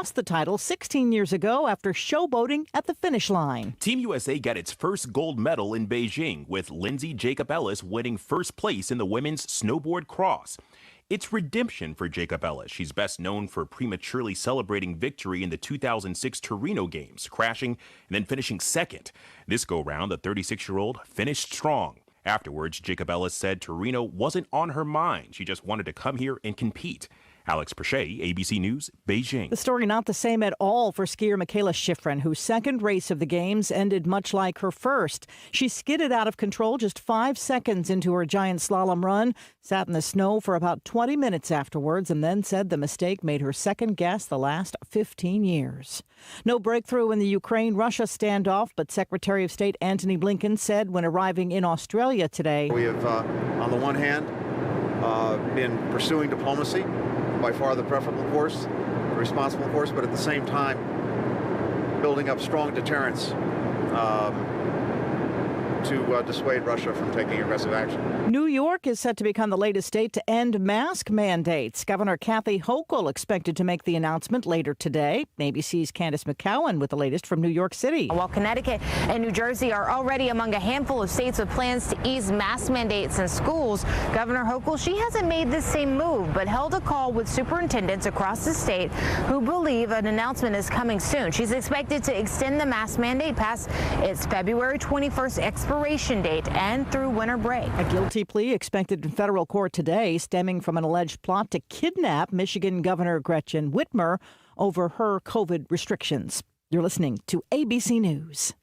lost the title 16 years ago after showboating at the finish line. Team USA got its first gold medal in Beijing, with Lindsay Jacob Ellis winning first place in the women's snowboard cross. It's redemption for Jacob Ellis. She's best known for prematurely celebrating victory in the 2006 Torino Games, crashing and then finishing second. This go-round, the 36-year-old finished strong. Afterwards, Jacob Ellis said Torino wasn't on her mind. She just wanted to come here and compete. Alex Perche, ABC News, Beijing. The story not the same at all for skier Michaela Schifrin, whose second race of the Games ended much like her first. She skidded out of control just 5 seconds into her giant slalom run, sat in the snow for about 20 minutes afterwards, and then said the mistake made her second guess the last 15 years. No breakthrough in the Ukraine-Russia standoff, but Secretary of State Antony Blinken said when arriving in Australia today, "We have, on the one hand, been pursuing diplomacy, by far the preferable course, the responsible course, but at the same time building up strong deterrence to dissuade Russia from taking aggressive action." New York is set to become the latest state to end mask mandates. Governor Kathy Hochul expected to make the announcement later today. ABC's Candace McCowan with the latest from New York City. While Connecticut and New Jersey are already among a handful of states with plans to ease mask mandates in schools, Governor Hochul, she hasn't made the same move, but held a call with superintendents across the state who believe an announcement is coming soon. She's expected to extend the mask mandate past its February 21st expiration date and through winter break. A guilty plea expected in federal court today, stemming from an alleged plot to kidnap Michigan Governor Gretchen Whitmer over her COVID restrictions. You're listening to ABC News.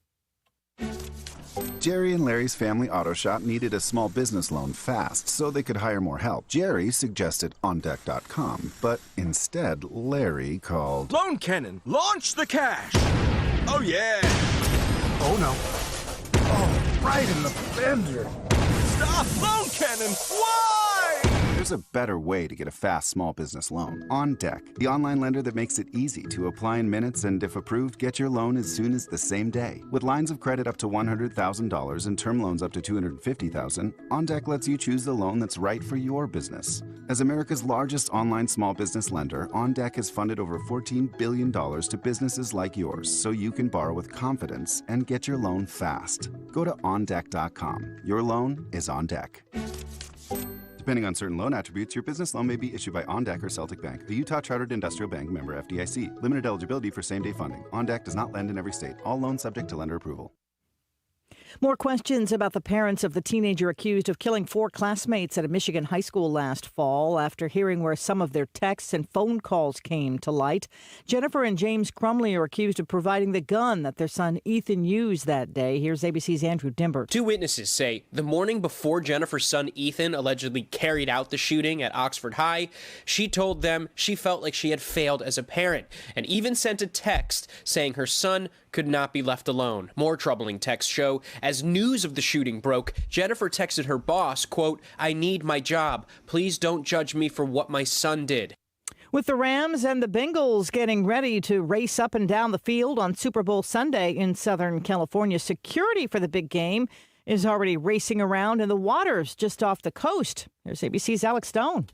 Jerry and Larry's family auto shop needed a small business loan fast so they could hire more help. Jerry suggested OnDeck.com, but instead Larry called Loan Cannon, launch the cash! Oh yeah! Oh no. Oh, right in the fender. Stop! Loan Cannon! Why? there's a better way to get a fast small business loan. OnDeck, the online lender that makes it easy to apply in minutes and, if approved, get your loan as soon as the same day. With lines of credit up to $100,000 and term loans up to $250,000, OnDeck lets you choose the loan that's right for your business. As America's largest online small business lender, OnDeck has funded over $14 billion to businesses like yours, so you can borrow with confidence and get your loan fast. Go to OnDeck.com. Your loan is on deck. Depending on certain loan attributes, your business loan may be issued by OnDeck or Celtic Bank, the Utah Chartered Industrial Bank, member FDIC. Limited eligibility for same-day funding. OnDeck does not lend in every state. All loans subject to lender approval. More questions about the parents of the teenager accused of killing 4 classmates at a Michigan high school last fall after hearing where some of their texts and phone calls came to light. Jennifer and James Crumley are accused of providing the gun that their son Ethan used that day. Here's ABC's Andrew Dimbert. 2 witnesses say the morning before Jennifer's son Ethan allegedly carried out the shooting at Oxford High, she told them she felt like she had failed as a parent and even sent a text saying her son could not be left alone. More troubling texts show as news of the shooting broke, Jennifer texted her boss, quote, "I need my job. Please don't judge me for what my son did." With the Rams and the Bengals getting ready to race up and down the field on Super Bowl Sunday in Southern California, security for the big game is already racing around in the waters just off the coast. There's ABC's Alex Stone.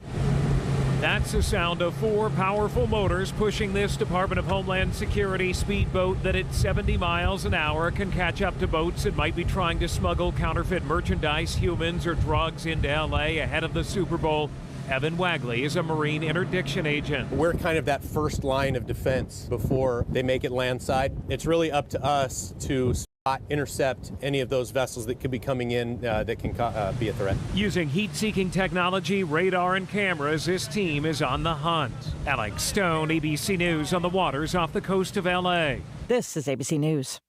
That's the sound of 4 powerful motors pushing this Department of Homeland Security speedboat that at 70 miles an hour can catch up to boats that might be trying to smuggle counterfeit merchandise, humans, or drugs into L.A. ahead of the Super Bowl. Evan Wagley is a Marine interdiction agent. We're kind of that first line of defense before they make it landside. It's really up to us to intercept any of those vessels that could be coming in that can be a threat. Using heat-seeking technology, radar, and cameras, this team is on the hunt. Alex Stone, ABC News on the waters off the coast of L.A. This is ABC News.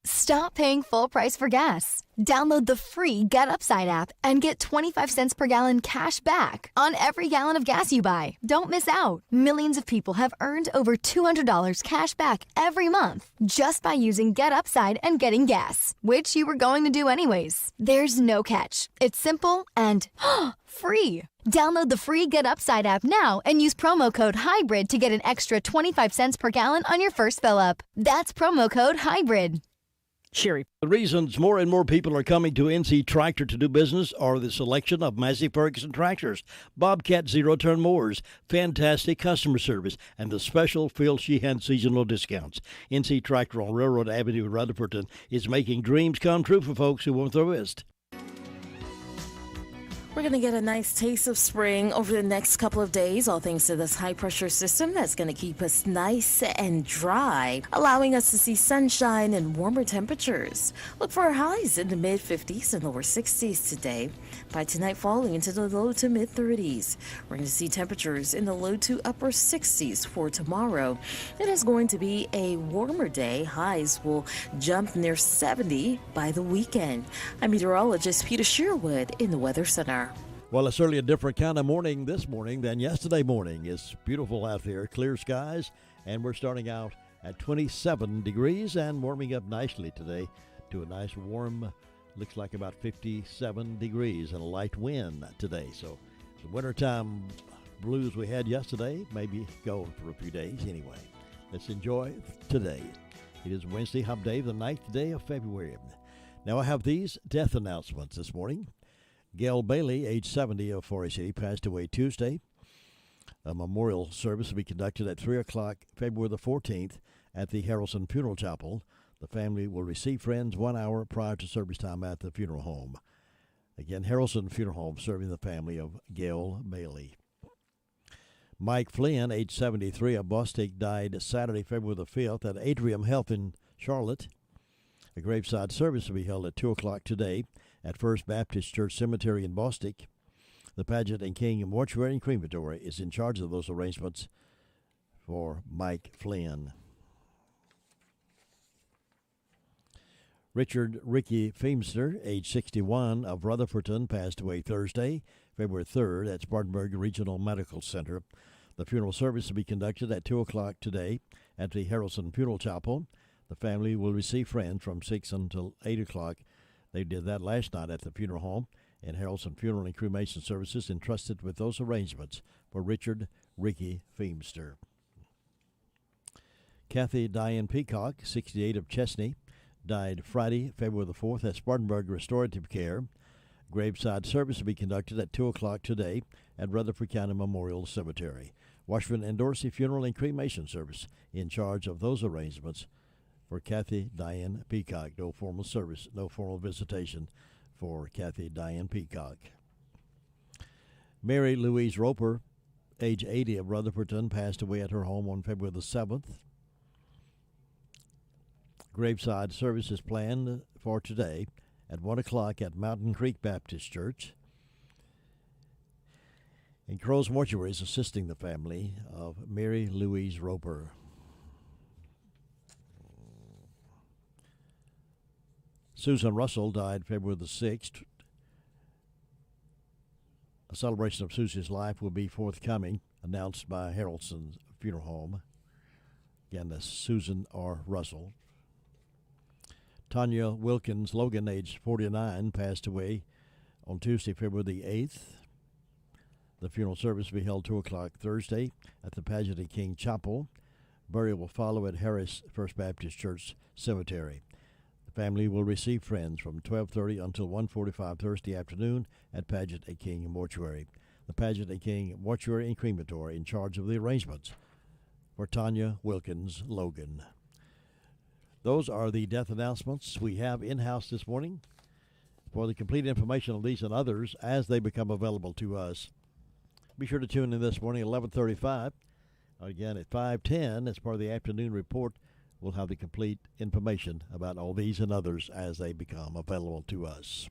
Stop paying full price for gas. Download the free Get Upside app and get 25 cents per gallon cash back on every gallon of gas you buy. Don't miss out. Millions of people have earned over $200 cash back every month just by using Get Upside and getting gas, which you were going to do anyways. There's no catch. It's simple and free. Download the free Get Upside app now and use promo code HYBRID to get an extra 25 cents per gallon on your first fill up. That's promo code HYBRID. Sherry. The reasons more and more people are coming to NC Tractor to do business are the selection of Massey Ferguson tractors, Bobcat zero-turn mowers, fantastic customer service, and the special Phil Sheehan seasonal discounts. NC Tractor on Railroad Avenue in Rutherford is making dreams come true for folks who want the rest. We're going to get a nice taste of spring over the next couple of days, all thanks to this high-pressure system that's going to keep us nice and dry, allowing us to see sunshine and warmer temperatures. Look for highs in the mid-50s and lower 60s today. By tonight, falling into the low to mid-30s. We're going to see temperatures in the low to upper 60s for tomorrow. It is going to be a warmer day. Highs will jump near 70 by the weekend. I'm meteorologist Peter Sherwood in the Weather Center. Well, it's certainly a different kind of morning this morning than yesterday morning. It's beautiful out there, clear skies, and we're starting out at 27 degrees and warming up nicely today to a nice warm, looks like about 57 degrees and a light wind today. So the wintertime blues we had yesterday maybe go for a few days anyway. Let's enjoy today. It is Wednesday, Hump Day, the 9th day of February. Now I have these death announcements this morning. Gail Bailey, age 70, of Forest City, passed away Tuesday. A memorial service will be conducted at 3 o'clock February the 14th at the Harrelson Funeral Chapel. The family will receive friends 1 hour prior to service time at the funeral home. Again, Harrelson Funeral Home serving the family of Gail Bailey. Mike Flynn, age 73, of Bostic, died Saturday, February the 5th at Atrium Health in Charlotte. A graveside service will be held at 2 o'clock today at First Baptist Church Cemetery in Bostic. The Pageant and King Mortuary and Crematory is in charge of those arrangements for Mike Flynn. Richard Ricky Feimster, age 61, of Rutherfordton, passed away Thursday, February 3rd at Spartanburg Regional Medical Center. The funeral service will be conducted at 2 o'clock today at the Harrelson Funeral Chapel. The family will receive friends from 6 until 8 o'clock. They did that last night at the funeral home, and Harrelson Funeral and Cremation Services entrusted with those arrangements for Richard Ricky Feimster. Kathy Diane Peacock, 68, of Chesney, died Friday, February the 4th at Spartanburg Restorative Care. Graveside service will be conducted at 2 o'clock today at Rutherford County Memorial Cemetery. Washburn and Dorsey Funeral and Cremation Service in charge of those arrangements for Kathy Diane Peacock. No formal service, no formal visitation for Kathy Diane Peacock. Mary Louise Roper, age 80, of Rutherfordton, passed away at her home on February the 7th. Graveside service is planned for today at 1 o'clock at Mountain Creek Baptist Church. And Crow's Mortuary is assisting the family of Mary Louise Roper. Susan Russell died February the 6th. A celebration of Susie's life will be forthcoming, announced by Harrelson Funeral Home. Again, that's Susan R. Russell. Tanya Wilkins Logan, age 49, passed away on Tuesday, February the 8th. The funeral service will be held 2 o'clock Thursday at the Pageant and King Chapel. Burial will follow at Harris First Baptist Church Cemetery. Family will receive friends from 12:30 until 1:45 Thursday afternoon at Pageant and King Mortuary. The Pageant and King Mortuary and Crematory in charge of the arrangements for Tanya Wilkins Logan. Those are the death announcements we have in-house this morning. For the complete information on these and others as they become available to us, be sure to tune in this morning at 11:35. Again, at 5:10, as part of the afternoon report, we'll have the complete information about all these and others as they become available to us.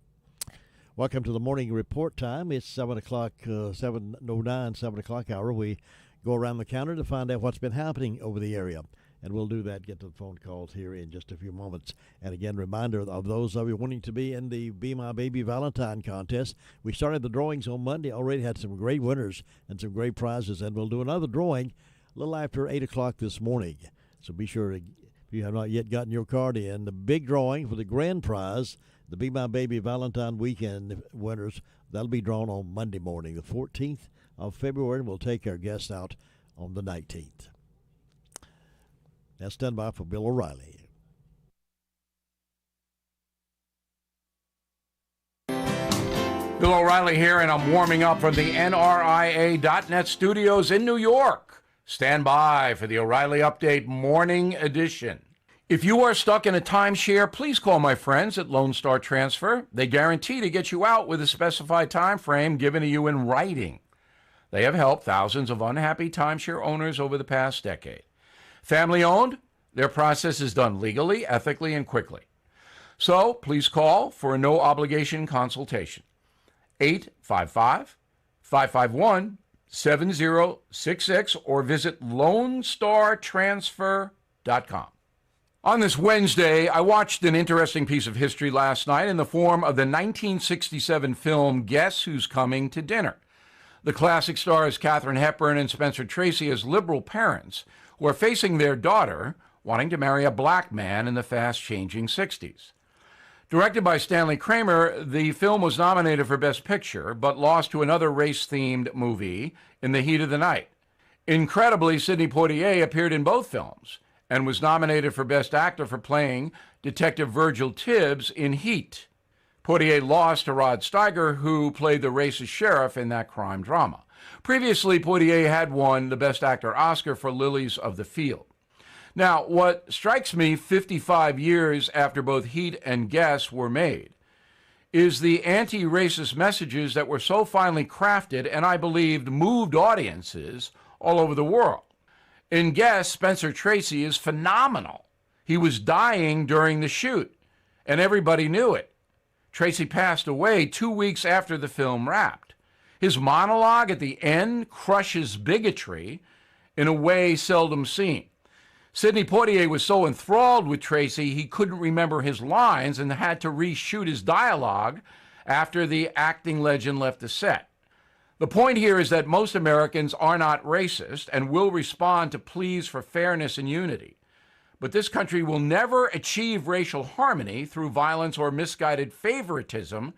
Welcome to the morning report time. It's 7 o'clock, 7:09, 7 o'clock hour. We go around the counter to find out what's been happening over the area. And we'll do that, get to the phone calls here in just a few moments. And again, reminder of those of you wanting to be in the Be My Baby Valentine contest. We started the drawings on Monday, already had some great winners and some great prizes. And we'll do another drawing a little after 8 o'clock this morning. So be sure, if you have not yet gotten your card in, the big drawing for the grand prize, the Be My Baby Valentine Weekend winners, that'll be drawn on Monday morning, the 14th of February, and we'll take our guests out on the 19th. Now stand by for Bill O'Reilly. Bill O'Reilly here, and I'm warming up from the NRIA.net studios in New York. Stand by for the O'Reilly Update Morning Edition. If you are stuck in a timeshare, please call my friends at Lone Star Transfer. They guarantee to get you out with a specified time frame given to you in writing. They have helped thousands of unhappy timeshare owners over the past decade. Family-owned, their process is done legally, ethically, and quickly. So please call for a no-obligation consultation. 855-551-7066 or visit LoneStarTransfer.com. On this Wednesday, I watched an interesting piece of history last night in the form of the 1967 film Guess Who's Coming to Dinner. The classic stars Katharine Hepburn and Spencer Tracy as liberal parents who are facing their daughter wanting to marry a black man in the fast-changing 60s. Directed by Stanley Kramer, the film was nominated for Best Picture, but lost to another race-themed movie, In the Heat of the Night. Incredibly, Sidney Poitier appeared in both films and was nominated for Best Actor for playing Detective Virgil Tibbs in Heat. Poitier lost to Rod Steiger, who played the racist sheriff in that crime drama. Previously, Poitier had won the Best Actor Oscar for Lilies of the Field. Now, what strikes me 55 years after both Heat and Guess were made is the anti-racist messages that were so finely crafted and I believed moved audiences all over the world. In Guess, Spencer Tracy is phenomenal. He was dying during the shoot, and everybody knew it. Tracy passed away 2 weeks after the film wrapped. His monologue at the end crushes bigotry in a way seldom seen. Sidney Poitier was so enthralled with Tracy, he couldn't remember his lines and had to reshoot his dialogue after the acting legend left the set. The point here is that most Americans are not racist and will respond to pleas for fairness and unity. But this country will never achieve racial harmony through violence or misguided favoritism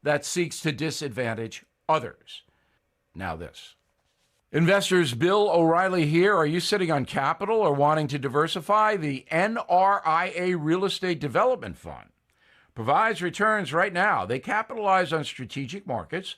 that seeks to disadvantage others. Now this. Investors, Bill O'Reilly here. Are you sitting on capital or wanting to diversify? The NRIA Real Estate Development Fund provides returns right now. They capitalize on strategic markets.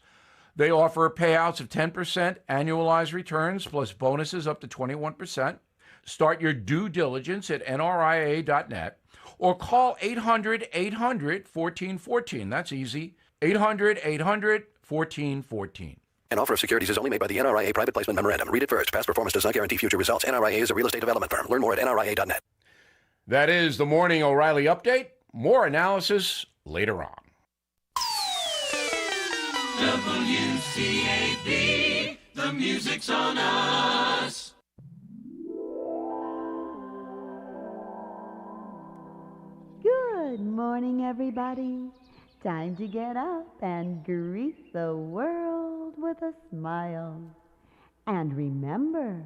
They offer payouts of 10% annualized returns plus bonuses up to 21%. Start your due diligence at nria.net or call 800-800-1414. That's easy. 800-800-1414. An offer of securities is only made by the NRIA Private Placement Memorandum. Read it first. Past performance does not guarantee future results. NRIA is a real estate development firm. Learn more at nria.net. That is the Morning O'Reilly Update. More analysis later on. WCAB, the music's on us. Good morning, everybody. Time to get up and greet the world with a smile. And remember,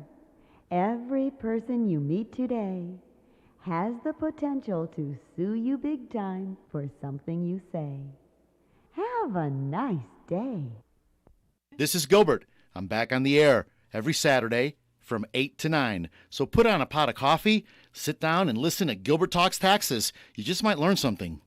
every person you meet today has the potential to sue you big time for something you say. Have a nice day. This is Gilbert. I'm back on the air every Saturday from 8 to 9. So put on a pot of coffee, sit down, and listen to Gilbert Talks Taxes. You just might learn something.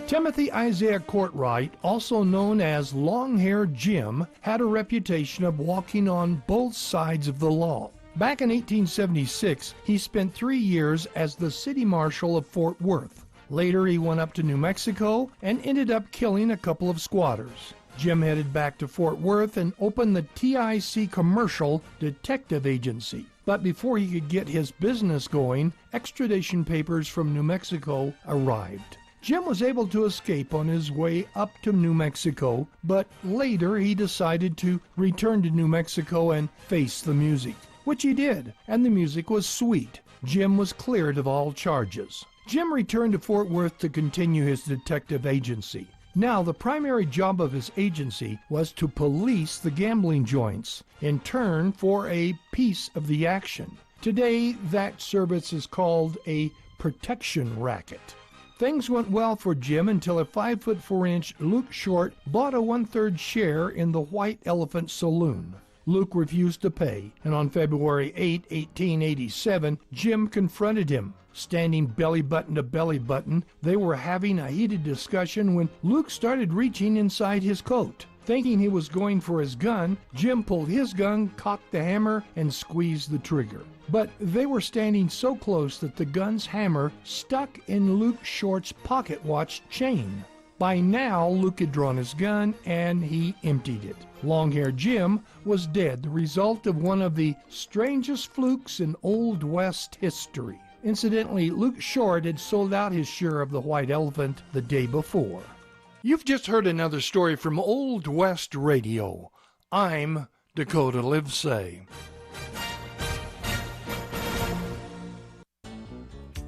Timothy Isaiah Courtwright, also known as Long-Haired Jim, had a reputation of walking on both sides of the law. Back in 1876, he spent 3 years as the city marshal of Fort Worth. Later, he went up to New Mexico and ended up killing a couple of squatters. Jim headed back to Fort Worth and opened the TIC Commercial Detective Agency. But before he could get his business going, extradition papers from New Mexico arrived. Jim was able to escape on his way up to New Mexico, but later he decided to return to New Mexico and face the music, which he did, and the music was sweet. Jim was cleared of all charges. Jim returned to Fort Worth to continue his detective agency. Now, the primary job of his agency was to police the gambling joints, in turn for a piece of the action. Today, that service is called a protection racket. Things went well for Jim until a 5'4" Luke Short bought a 1/3 share in the White Elephant Saloon. Luke refused to pay, and on February 8, 1887, Jim confronted him. Standing belly button to belly button, they were having a heated discussion when Luke started reaching inside his coat. Thinking he was going for his gun, Jim pulled his gun, cocked the hammer, and squeezed the trigger. But they were standing so close that the gun's hammer stuck in Luke Short's pocket watch chain. By now, Luke had drawn his gun, and he emptied it. Long-haired Jim was dead, the result of one of the strangest flukes in Old West history. Incidentally, Luke Short had sold out his share of the white elephant the day before. You've just heard another story from Old West Radio. I'm Dakota Livesay.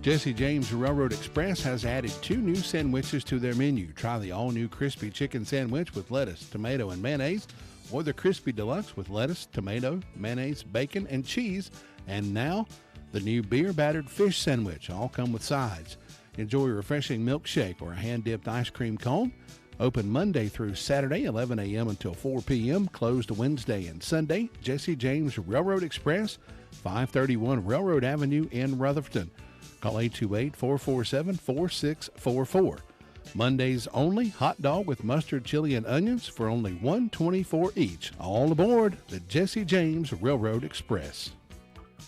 Jesse James Railroad Express has added 2 new sandwiches to their menu. Try the all-new crispy chicken sandwich with lettuce, tomato, and mayonnaise, or the crispy deluxe with lettuce, tomato, mayonnaise, bacon, and cheese. And now, the new beer-battered fish sandwich. All come with sides. Enjoy a refreshing milkshake or a hand-dipped ice cream cone. Open Monday through Saturday, 11 a.m. until 4 p.m. Closed Wednesday and Sunday. Jesse James Railroad Express, 531 Railroad Avenue in Rutherford. Call 828-447-4644. Mondays only, hot dog with mustard, chili, and onions for only $1.24 each. All aboard the Jesse James Railroad Express.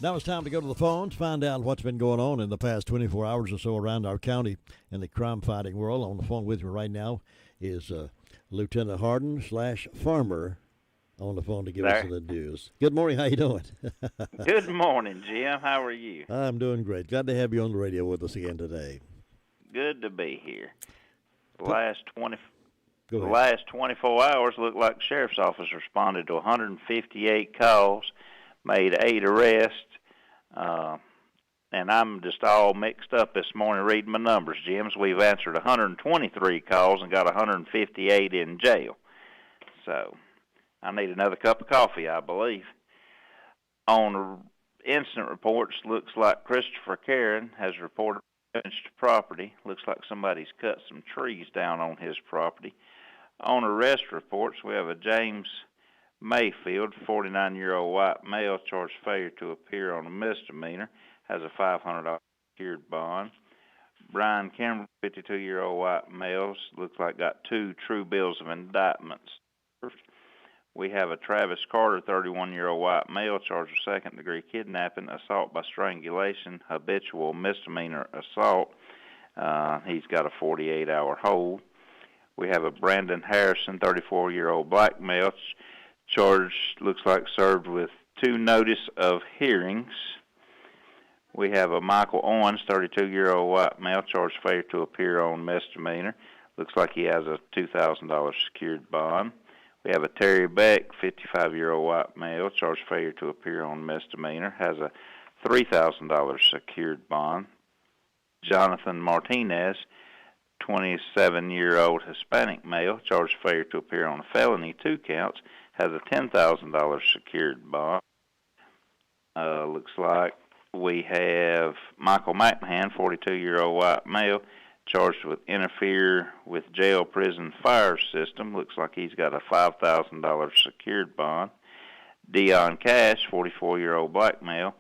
Now it's time to go to the phones, find out what's been going on in the past 24 hours or so around our county in the crime-fighting world. On the phone with me right now is Lieutenant Harden/Farmer on the phone to give us the news. Good morning. How you doing? Good morning, Jim. How are you? I'm doing great. Glad to have you on the radio with us again today. Good to be here. The last 24 hours look like the Sheriff's Office responded to 158 calls, made 8 arrests, and I'm just all mixed up this morning reading my numbers, Jim. We've answered 123 calls and got 158 in jail. So I need another cup of coffee, I believe. On incident reports, looks like Christopher Karen has reported damage to property. Looks like somebody's cut some trees down on his property. On arrest reports, we have a James Mayfield, 49-year-old white male, charged failure to appear on a misdemeanor, has a $500 secured bond. Brian Kimber, 52-year-old white male, looks like got 2 true bills of indictments. We have a Travis Carter, 31-year-old white male, charged with second-degree kidnapping, assault by strangulation, habitual misdemeanor assault. He's got a 48-hour hold. We have a Brandon Harrison, 34-year-old black male, charged, looks like served with 2 notice of hearings. We have a Michael Owens, 32-year-old white male, charged failure to appear on misdemeanor. Looks like he has a $2,000 secured bond. We have a Terry Beck, 55-year-old white male, charged failure to appear on misdemeanor, has a $3,000 secured bond. Jonathan Martinez, 27-year-old Hispanic male, charged failure to appear on a felony, 2 counts, has a $10,000 secured bond. Looks like we have Michael McMahon, 42-year-old white male, charged with interfere with jail prison fire system. Looks like he's got a $5,000 secured bond. Dion Cash, 44-year-old black male,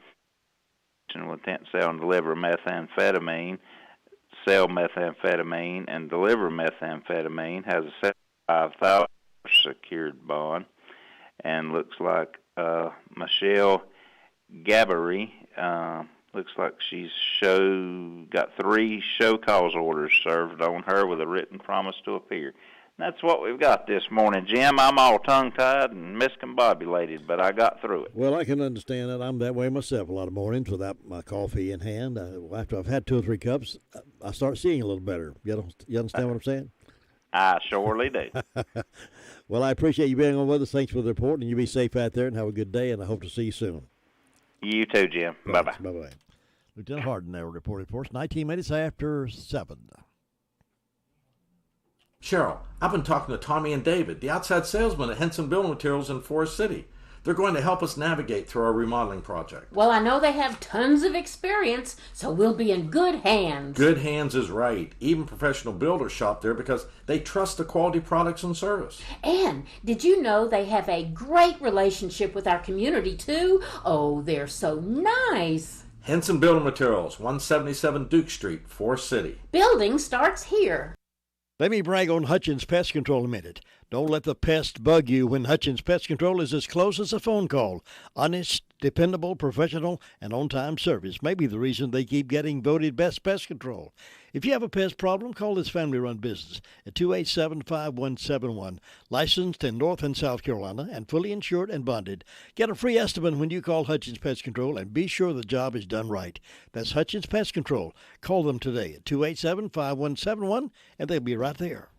with intent to sell and deliver methamphetamine, sell methamphetamine and deliver methamphetamine, has a $75,000 secured bond. And looks like Michelle Gabbery, looks like she's got 3 show cause orders served on her with a written promise to appear. And that's what we've got this morning, Jim. I'm all tongue-tied and miscombobulated, but I got through it. Well, I can understand that. I'm that way myself a lot of mornings without my coffee in hand. After I've had 2 or 3 cups, I start seeing a little better. You understand what I'm saying? I surely do. Well, I appreciate you being on with us. Thanks for the report, and you be safe out there and have a good day, and I hope to see you soon. You too, Jim. Bye-bye. Bye-bye. Lieutenant Harden there reporting for us, 19 minutes after 7. Cheryl, I've been talking to Tommy and David, the outside salesman at Henson Building Materials in Forest City. They're going to help us navigate through our remodeling project. Well, I know they have tons of experience, so we'll be in good hands. Good hands is right. Even professional builders shop there because they trust the quality products and service. And did you know they have a great relationship with our community, too? Oh, they're so nice. Henson Building Materials, 177 Duke Street, Forest City. Building starts here. Let me brag on Hutchins Pest Control a minute. Don't let the pest bug you when Hutchins Pest Control is as close as a phone call. Honest, dependable, professional, and on-time service may be the reason they keep getting voted best pest control. If you have a pest problem, call this family-run business at 287-5171. Licensed in North and South Carolina and fully insured and bonded. Get a free estimate when you call Hutchins Pest Control and be sure the job is done right. That's Hutchins Pest Control. Call them today at 287-5171 and they'll be right there.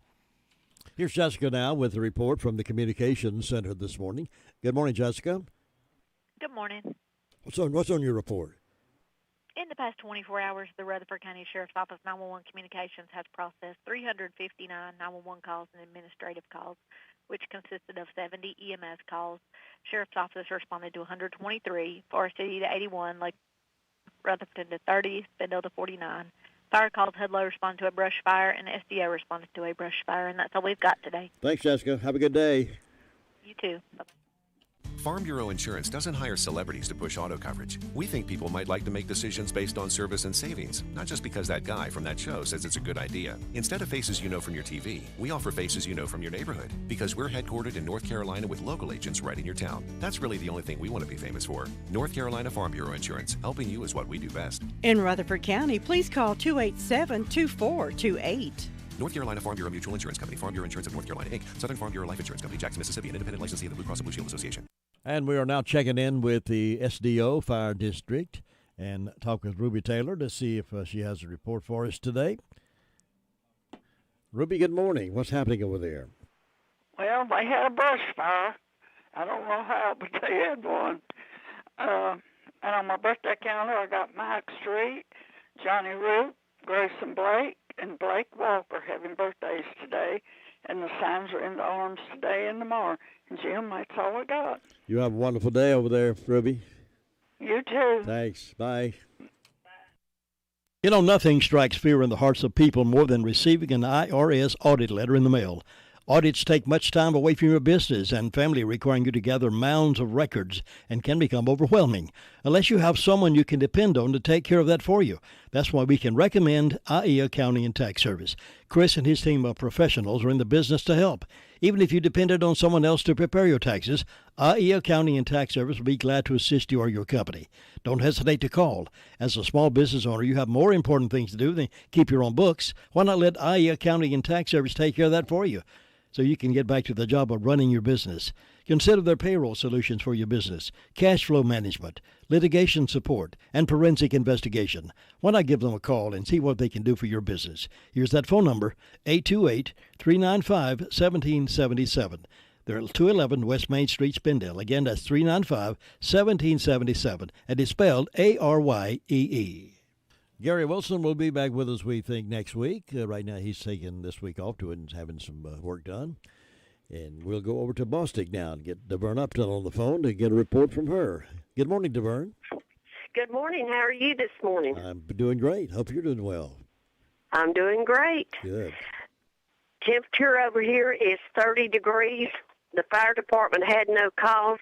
Here's Jessica now with a report from the Communications Center this morning. Good morning, Jessica. Good morning. What's on your report? In the past 24 hours, the Rutherford County Sheriff's Office 911 Communications has processed 359 911 calls and administrative calls, which consisted of 70 EMS calls. Sheriff's Office responded to 123, Forest City to 81, Lake Rutherford to 30, Spindle to 49. Fire calls, Hudlow responded to a brush fire, and SDO responded to a brush fire, and that's all we've got today. Thanks, Jessica. Have a good day. You too. Bye-bye. Farm Bureau Insurance doesn't hire celebrities to push auto coverage. We think people might like to make decisions based on service and savings, not just because that guy from that show says it's a good idea. Instead of faces you know from your TV, we offer faces you know from your neighborhood, because we're headquartered in North Carolina with local agents right in your town. That's really the only thing we want to be famous for. North Carolina Farm Bureau Insurance, helping you is what we do best. In Rutherford County, please call 287-2428. North Carolina Farm Bureau Mutual Insurance Company, Farm Bureau Insurance of North Carolina, Inc., Southern Farm Bureau Life Insurance Company, Jackson, Mississippi, an independent licensee of the Blue Cross and Blue Shield Association. And we are now checking in with the SDO Fire District and talk with Ruby Taylor to see if she has a report for us today. Ruby, good morning. What's happening over there? Well, they had a brush fire. I don't know how, but they had one. And on my birthday calendar, I got Mike Street, Johnny Root, Grayson Blake, and Blake Walker having birthdays today. And the signs are in the arms today and tomorrow. And Jim, that's all I got. You have a wonderful day over there, Ruby. You too. Thanks. Bye. You know, nothing strikes fear in the hearts of people more than receiving an IRS audit letter in the mail. Audits take much time away from your business and family, requiring you to gather mounds of records, and can become overwhelming unless you have someone you can depend on to take care of that for you. That's why we can recommend IE Accounting and Tax Service. Chris and his team of professionals are in the business to help. Even if you depended on someone else to prepare your taxes, IE Accounting and Tax Service will be glad to assist you or your company. Don't hesitate to call. As a small business owner, you have more important things to do than keep your own books. Why not let IE Accounting and Tax Service take care of that for you, so you can get back to the job of running your business? Consider their payroll solutions for your business, cash flow management, litigation support, and forensic investigation. Why not give them a call and see what they can do for your business? Here's that phone number, 828-395-1777. They're at 211 West Main Street, Spindale. Again, that's 395-1777, and it's spelled A-R-Y-E-E. Gary Wilson will be back with us, we think, next week. Right now, he's taking this week off to having some work done. And we'll go over to Bostic now and get DeVern Upton on the phone to get a report from her. Good morning, DeVern. Good morning. How are you this morning? I'm doing great. Hope you're doing well. I'm doing great. Good. Temperature over here is 30 degrees. The fire department had no calls,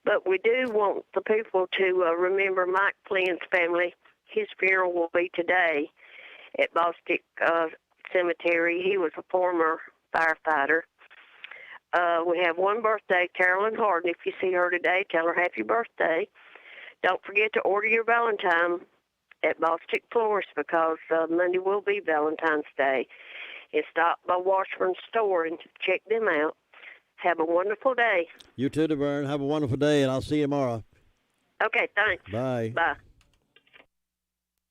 but we do want the people to remember Mike Flynn's family. His funeral will be today at Bostic Cemetery. He was a former firefighter. We have one birthday, Carolyn Harden. If you see her today, tell her happy birthday. Don't forget to order your Valentine at Bostic Florist, because Monday will be Valentine's Day. And stop by Washburn Store and check them out. Have a wonderful day. You too, DeVern. Have a wonderful day, and I'll see you tomorrow. Okay, thanks. Bye. Bye.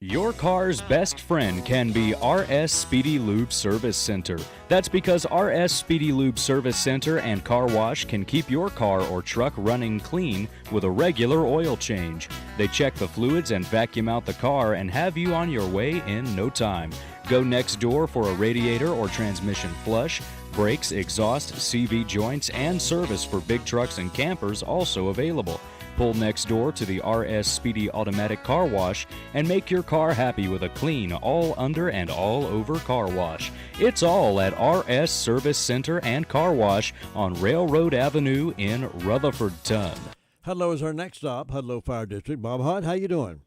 Your car's best friend can be RS Speedy Lube Service Center. That's because RS Speedy Lube Service Center and Car Wash can keep your car or truck running clean with a regular oil change. They check the fluids and vacuum out the car and have you on your way in no time. Go next door for a radiator or transmission flush. Brakes, exhaust, CV joints, and service for big trucks and campers also available. Pull next door to the RS Speedy Automatic Car Wash and make your car happy with a clean, all under and all over car wash. It's all at RS Service Center and Car Wash on Railroad Avenue in Rutherfordton. Hudlow is our next stop, Hudlow Fire District. Bob Hunt, how you doing?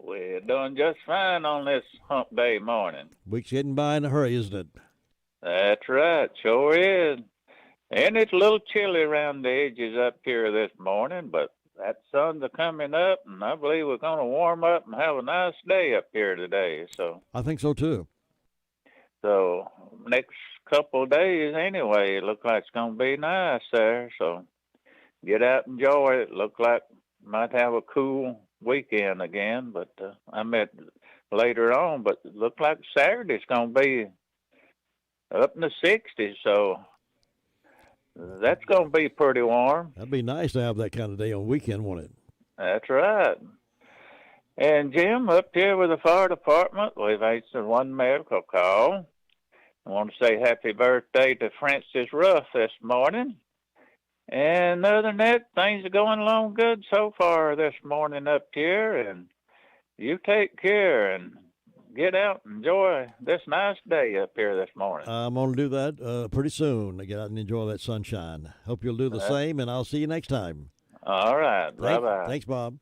We're doing just fine on this hump day morning. Week's getting by in a hurry, isn't it? That's right, sure is. And it's a little chilly around the edges up here this morning, but that sun's coming up, and I believe we're going to warm up and have a nice day up here today. So I think so, too. So next couple of days anyway, it looks like it's going to be nice there. So get out and enjoy it. Look like might have a cool weekend again, but I met later on, but it looks like Saturday's going to be up in the 60s, so that's going to be pretty warm. That'd be nice to have that kind of day on weekend, wouldn't it? That's right. And Jim, up here with the fire department, we've answered one medical call. I want to say happy birthday to Francis Ruff this morning. And other than that, things are going along good so far this morning up here. And you take care and get out and enjoy this nice day up here this morning. I'm going to do that pretty soon. Get out and enjoy that sunshine. Hope you'll do the same, and I'll see you next time. All right. Bye-bye. Thanks, Bob.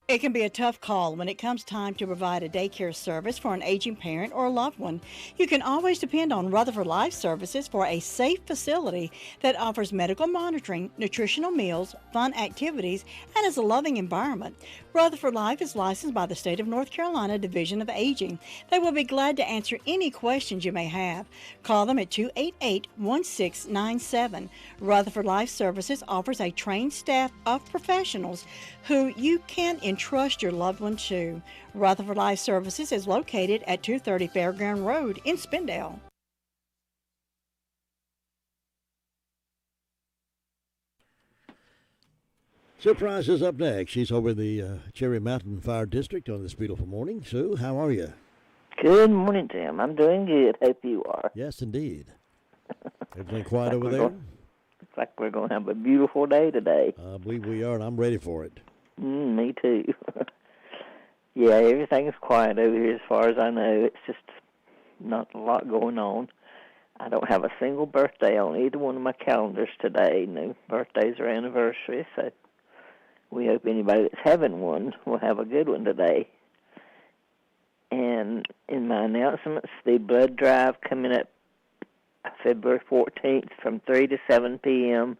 It can be a tough call when it comes time to provide a daycare service for an aging parent or loved one. You can always depend on Rutherford Life Services for a safe facility that offers medical monitoring, nutritional meals, fun activities, and is a loving environment. Rutherford Life is licensed by the State of North Carolina Division of Aging. They will be glad to answer any questions you may have. Call them at 288-1697. Rutherford Life Services offers a trained staff of professionals who you can entrust your loved one to. Rutherford Life Services is located at 230 Fairground Road in Spindale. Surprise is up next. She's over the Cherry Mountain Fire District on this beautiful morning. Sue, how are you? Good morning, Tim. I'm doing good. Hope you are. Yes, indeed. Everything quiet over there? Looks like we're going to have a beautiful day today. I believe we are, and I'm ready for it. Me too. Yeah, everything's quiet over here as far as I know. It's just not a lot going on. I don't have a single birthday on either one of my calendars today. No birthdays or anniversaries, so we hope anybody that's having one will have a good one today. And in my announcements, the blood drive coming up February 14th from 3 to 7 p.m.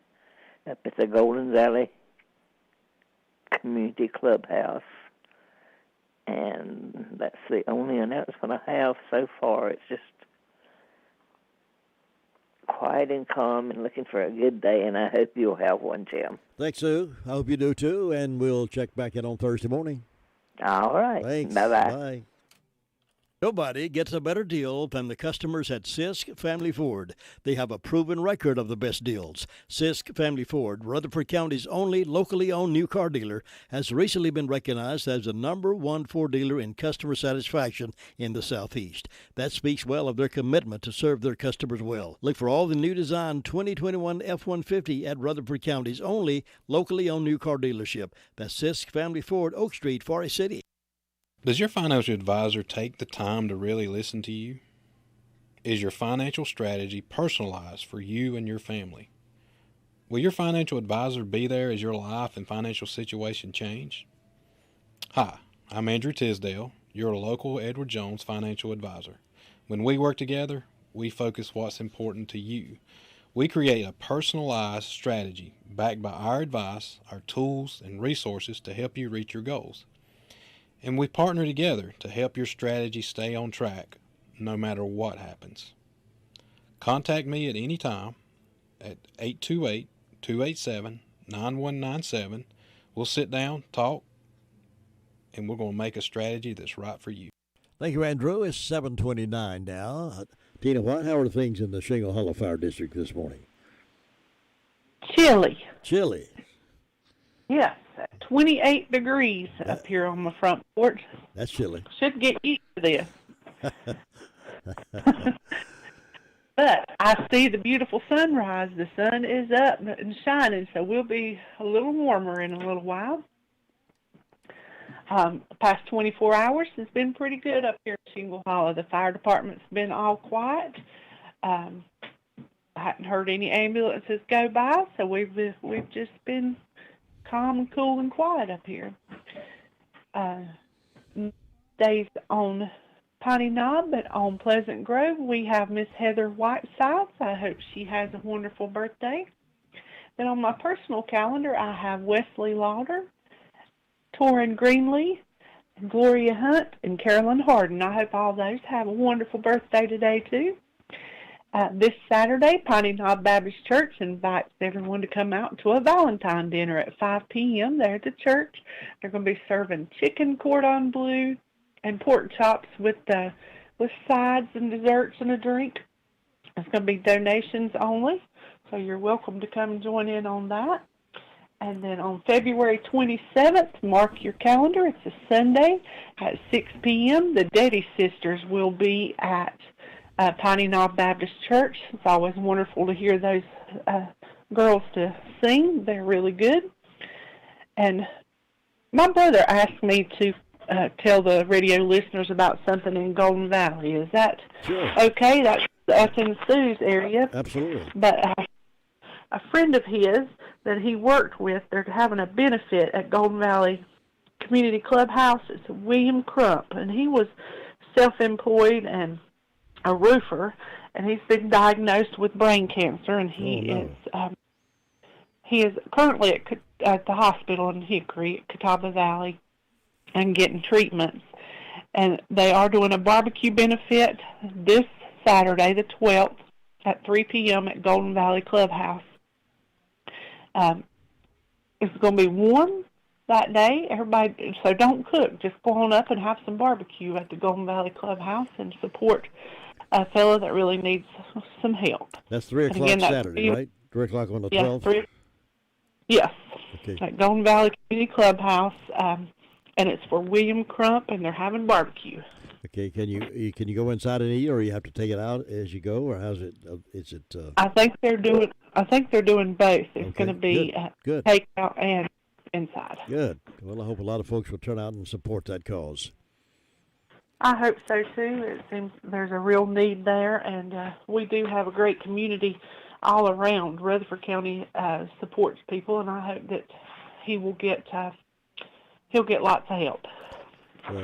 up at the Golden Valley Community Clubhouse. And that's the only announcement I have so far. It's just quiet and calm and looking for a good day, and I hope you'll have one, Jim. Thanks, Sue. I hope you do, too, and we'll check back in on Thursday morning. All right. Thanks. Bye-bye. Bye. Nobody gets a better deal than the customers at Sisk Family Ford. They have a proven record of the best deals. Sisk Family Ford, Rutherford County's only locally owned new car dealer, has recently been recognized as the #1 Ford dealer in customer satisfaction in the Southeast. That speaks well of their commitment to serve their customers well. Look for all the new design 2021 F-150 at Rutherford County's only locally owned new car dealership. That's Sisk Family Ford, Oak Street, Forest City. Does your financial advisor take the time to really listen to you? Is your financial strategy personalized for you and your family? Will your financial advisor be there as your life and financial situation change? Hi, I'm Andrew Tisdale, your local Edward Jones financial advisor. When we work together, we focus what's important to you. We create a personalized strategy backed by our advice, our tools, and resources to help you reach your goals. And we partner together to help your strategy stay on track no matter what happens. Contact me at any time at 828-287-9197. We'll sit down, talk, and we're going to make a strategy that's right for you. Thank you, Andrew. It's 7:29 now. Tina White, how are things in the Shingle Hollow Fire District this morning? Chilly. Chilly. Yes, 28 degrees up here on my front porch. That's chilly. Should get used to this. But I see the beautiful sunrise. The sun is up and shining, so we'll be a little warmer in a little while. Past 24 hours has been pretty good up here in Shingle Hollow. The fire department's been all quiet. I hadn't heard any ambulances go by, so we've just been calm and cool and quiet up here. Days on Piney Knob, but on Pleasant Grove, we have Miss Heather Whitesides. I hope she has a wonderful birthday. Then on my personal calendar, I have Wesley Lauder, Torrin Greenlee, Gloria Hunt, and Carolyn Harden. I hope all those have a wonderful birthday today, too. This Saturday, Piney Knob Baptist Church invites everyone to come out to a Valentine Dinner at 5 p.m. there at the church. They're going to be serving chicken cordon bleu and pork chops with sides and desserts and a drink. It's going to be donations only, so you're welcome to come and join in on that. And then on February 27th, mark your calendar. It's a Sunday at 6 p.m. The Deddy Sisters will be at Piney Knob Baptist Church. It's always wonderful to hear those girls to sing. They're really good. And my brother asked me to tell the radio listeners about something in Golden Valley. Is that okay? That's in Sue's area. Absolutely. But a friend of his that he worked with, they're having a benefit at Golden Valley Community Clubhouse. It's William Crump, and he was self-employed and a roofer, and he's been diagnosed with brain cancer, and he is currently at the hospital in Hickory at Catawba Valley and getting treatments. And they are doing a barbecue benefit this Saturday, the 12th, at 3 p.m. at Golden Valley Clubhouse. It's going to be warm that day. Everybody, so don't cook. Just go on up and have some barbecue at the Golden Valley Clubhouse and support a fellow that really needs some help. That's 3 o'clock Saturday, right? 3 o'clock on the 12th? Yes. Okay. At Golden Valley Community Clubhouse, and it's for William Crump, and they're having barbecue. Okay, can you go inside and eat, or you have to take it out as you go, or how's it? Is it? I think they're doing both. It's going to be good takeout and inside. Good. Well, I hope a lot of folks will turn out and support that cause. I hope so too. It seems there's a real need there, and we do have a great community all around. Rutherford County supports people, and I hope that he'll get lots of help.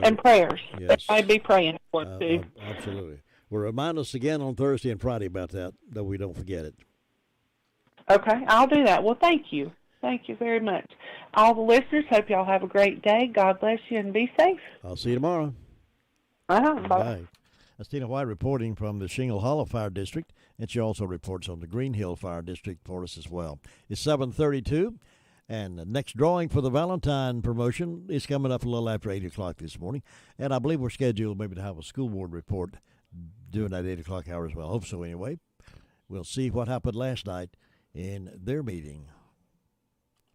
And prayers. Yes. I'd be praying for it, too. Absolutely. Well, remind us again on Thursday and Friday about that we don't forget it. Okay, I'll do that. Well, thank you. Thank you very much. All the listeners, hope y'all have a great day. God bless you and be safe. I'll see you tomorrow. Bye. That's Tina White reporting from the Shingle Hollow Fire District, and she also reports on the Green Hill Fire District for us as well. It's 7:32. And the next drawing for the Valentine promotion is coming up a little after 8 o'clock this morning. And I believe we're scheduled maybe to have a school board report during that 8 o'clock hour as well. I hope so anyway. We'll see what happened last night in their meeting.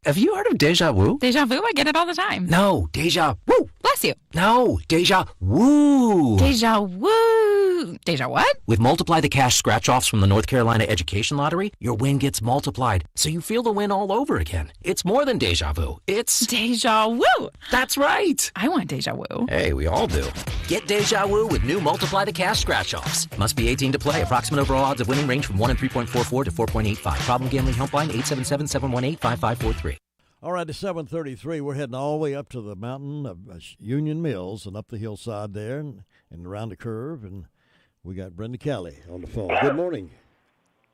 Have you heard of deja vu? Deja vu? I get it all the time. No, deja woo. Bless you. No, deja woo. Deja woo. Deja what? With Multiply the Cash scratch-offs from the North Carolina Education Lottery, your win gets multiplied, so you feel the win all over again. It's more than deja vu. It's... Deja woo. That's right. I want deja woo. Hey, we all do. Get deja woo with new Multiply the Cash scratch-offs. Must be 18 to play. Approximate overall odds of winning range from 1 in 3.44 to 4.85. Problem gambling helpline 877-718-5543. All right, it's 7:33. We're heading all the way up to the mountain of Union Mills and up the hillside there and around the curve. And we got Brenda Kelly on the phone. Good morning.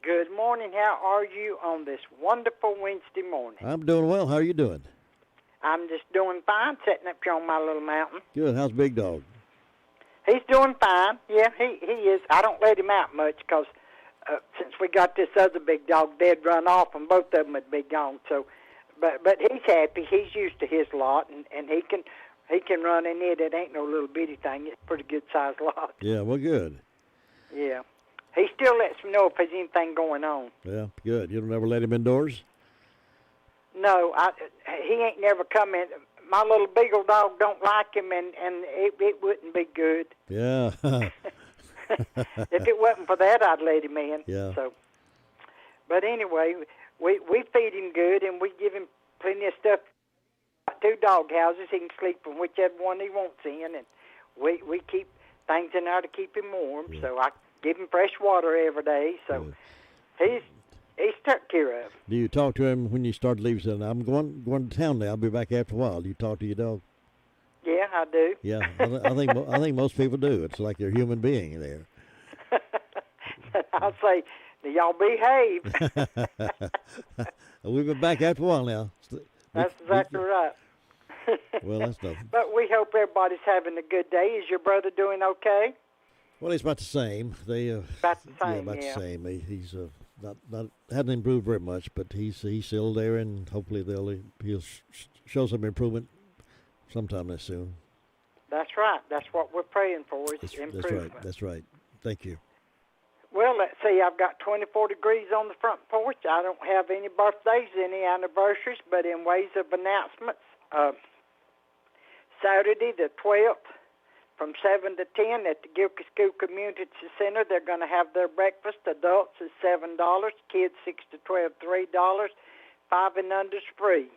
Good morning. How are you on this wonderful Wednesday morning? I'm doing well. How are you doing? I'm just doing fine, sitting up here on my little mountain. Good. How's Big Dog? He's doing fine. Yeah, he is. I don't let him out much because since we got this other big dog, they'd run off and both of them would be gone. So. But he's happy. He's used to his lot, and he can run in it. It ain't no little bitty thing. It's a pretty good-sized lot. Yeah, well, good. Yeah. He still lets me know if there's anything going on. Yeah, good. You don't ever let him indoors? No, he ain't never come in. My little beagle dog don't like him, and it wouldn't be good. Yeah. If it wasn't for that, I'd let him in. Yeah. So, but anyway, we feed him good, and we give him plenty of stuff. 2 dog houses. He can sleep in whichever one he wants in, and we keep things in there to keep him warm. Yeah. So I give him fresh water every day. So he's took care of. Do you talk to him when you start to leave? Saying, I'm going to town now. I'll be back after a while. Do you talk to your dog? Yeah, I do. Yeah, I think most people do. It's like they're a human being there. I'll say, do y'all behave? We've been back after a while now. That's exactly right. Well, that's nothing. But we hope everybody's having a good day. Is your brother doing okay? Well, he's about the same. About the same, about yeah. the same. He's not hasn't improved very much, but he's still there, and hopefully he'll show some improvement sometime this soon. That's right. That's what we're praying for is improvement. That's right. Thank you. Well, let's see. I've got 24 degrees on the front porch. I don't have any birthdays, any anniversaries, but in ways of announcements, Saturday the 12th from 7 to 10 at the Gilkey School Community Center, they're going to have their breakfast. Adults is $7, kids 6 to 12, $3, 5 and under's free.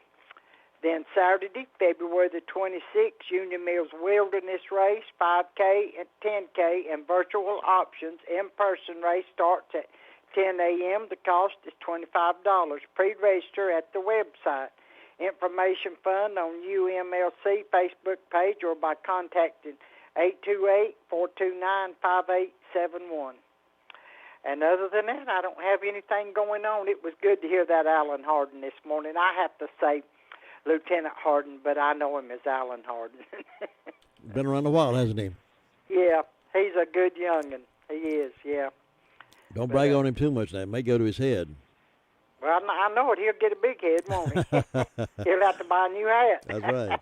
Then Saturday, February the 26th, Union Mills Wilderness Race, 5K and 10K, and virtual options. In-person race starts at 10 a.m. The cost is $25. Pre-register at the website. Information fund on UMLC Facebook page or by contacting 828-429-5871. And other than that, I don't have anything going on. It was good to hear that Alan Harden this morning. I have to say Lieutenant Harden, but I know him as Alan Harden. Been around a while, hasn't he? Yeah, he's a good young'un. He is, yeah. Don't brag on him too much now. It may go to his head. Well, I know it. He'll get a big head, won't he? He'll have to buy a new hat. That's right.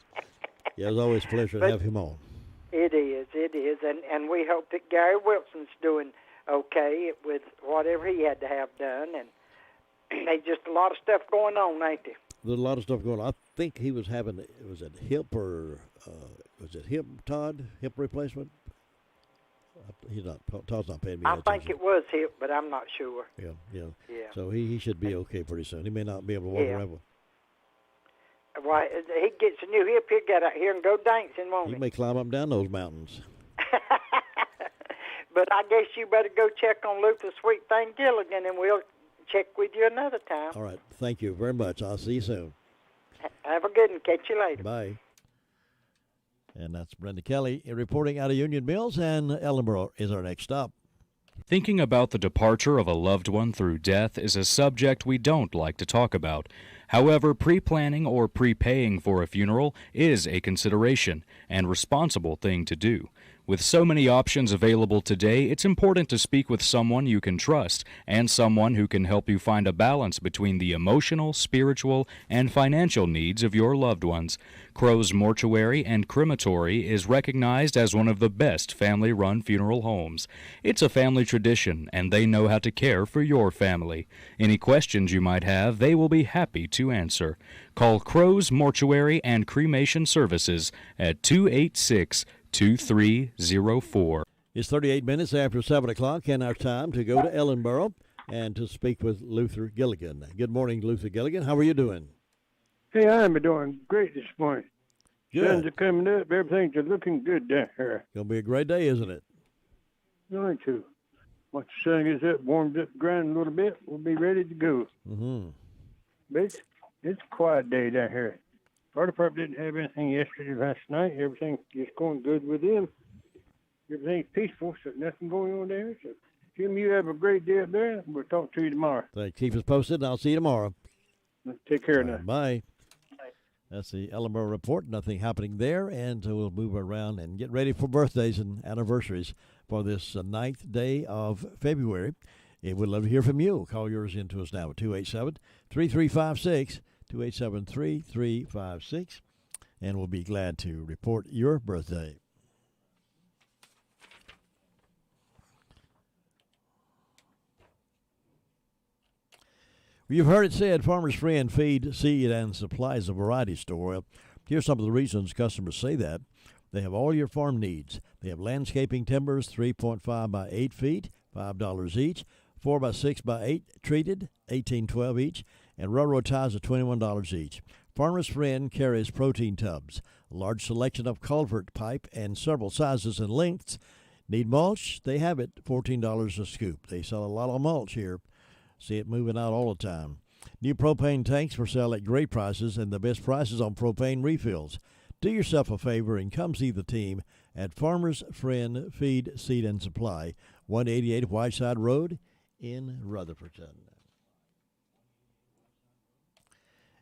Yeah, it's always a pleasure to have him on. It is. And we hope that Gary Wilson's doing okay with whatever he had to have done. And there's just a lot of stuff going on, ain't there? There's a lot of stuff going on. I think he was having, was it hip replacement? He's not. Todd's not paying me attention. I think it was hip, but I'm not sure. Yeah. So he should be okay pretty soon. He may not be able to walk around with. Well, he gets a new hip, he'll get out here and go dancing, won't he? He may climb up and down those mountains. But I guess you better go check on Luther Sweet Thing Gilligan, and we'll check with you another time. All right. Thank you very much. I'll see you soon. Have a good one. Catch you later. Bye. And that's Brenda Kelly reporting out of Union Mills, and Ellenboro is our next stop. Thinking about the departure of a loved one through death is a subject we don't like to talk about. However, pre-planning or prepaying for a funeral is a consideration and responsible thing to do. With so many options available today, it's important to speak with someone you can trust and someone who can help you find a balance between the emotional, spiritual, and financial needs of your loved ones. Crow's Mortuary and Crematory is recognized as one of the best family-run funeral homes. It's a family tradition, and they know how to care for your family. Any questions you might have, they will be happy to answer. Call Crow's Mortuary and Cremation Services at 286-2304. It's 38 minutes after 7 o'clock, and our time to go to Ellenboro and to speak with Luther Gilligan. Good morning, Luther Gilligan. How are you doing? Hey, I'm doing great this morning. Good. Sun's are coming up. Everything's looking good down here. Going to be a great day, isn't it? Going to. Once the sun gets up, warms up the ground a little bit, we'll be ready to go. Mm-hmm. But it's a quiet day down here. Fire department didn't have anything yesterday, last night. Everything's just going good with them. Everything's peaceful, so nothing going on there. So, Jim, you have a great day up there. We'll talk to you tomorrow. Keep us posted, and I'll see you tomorrow. Take care now. Bye. That's the Ellenboro report. Nothing happening there, and we'll move around and get ready for birthdays and anniversaries for this 9th day of February. And we'd love to hear from you. Call yours in to us now at 287-3356, 287-3356, and we'll be glad to report your birthday. You've heard it said, Farmers Friend Feed, Seed, and Supplies a variety store. Here's some of the reasons customers say that. They have all your farm needs. They have landscaping timbers, 3.5 by 8 feet, $5 each. 4 by 6 by 8 treated, $18.12 each. And railroad ties are $21 each. Farmer's Friend carries protein tubs, a large selection of culvert pipe, and several sizes and lengths. Need mulch? They have it, $14 a scoop. They sell a lot of mulch here. See it moving out all the time. New propane tanks for sale at great prices and the best prices on propane refills. Do yourself a favor and come see the team at Farmer's Friend Feed, Seed, and Supply, 188 Whiteside Road in Rutherfordton.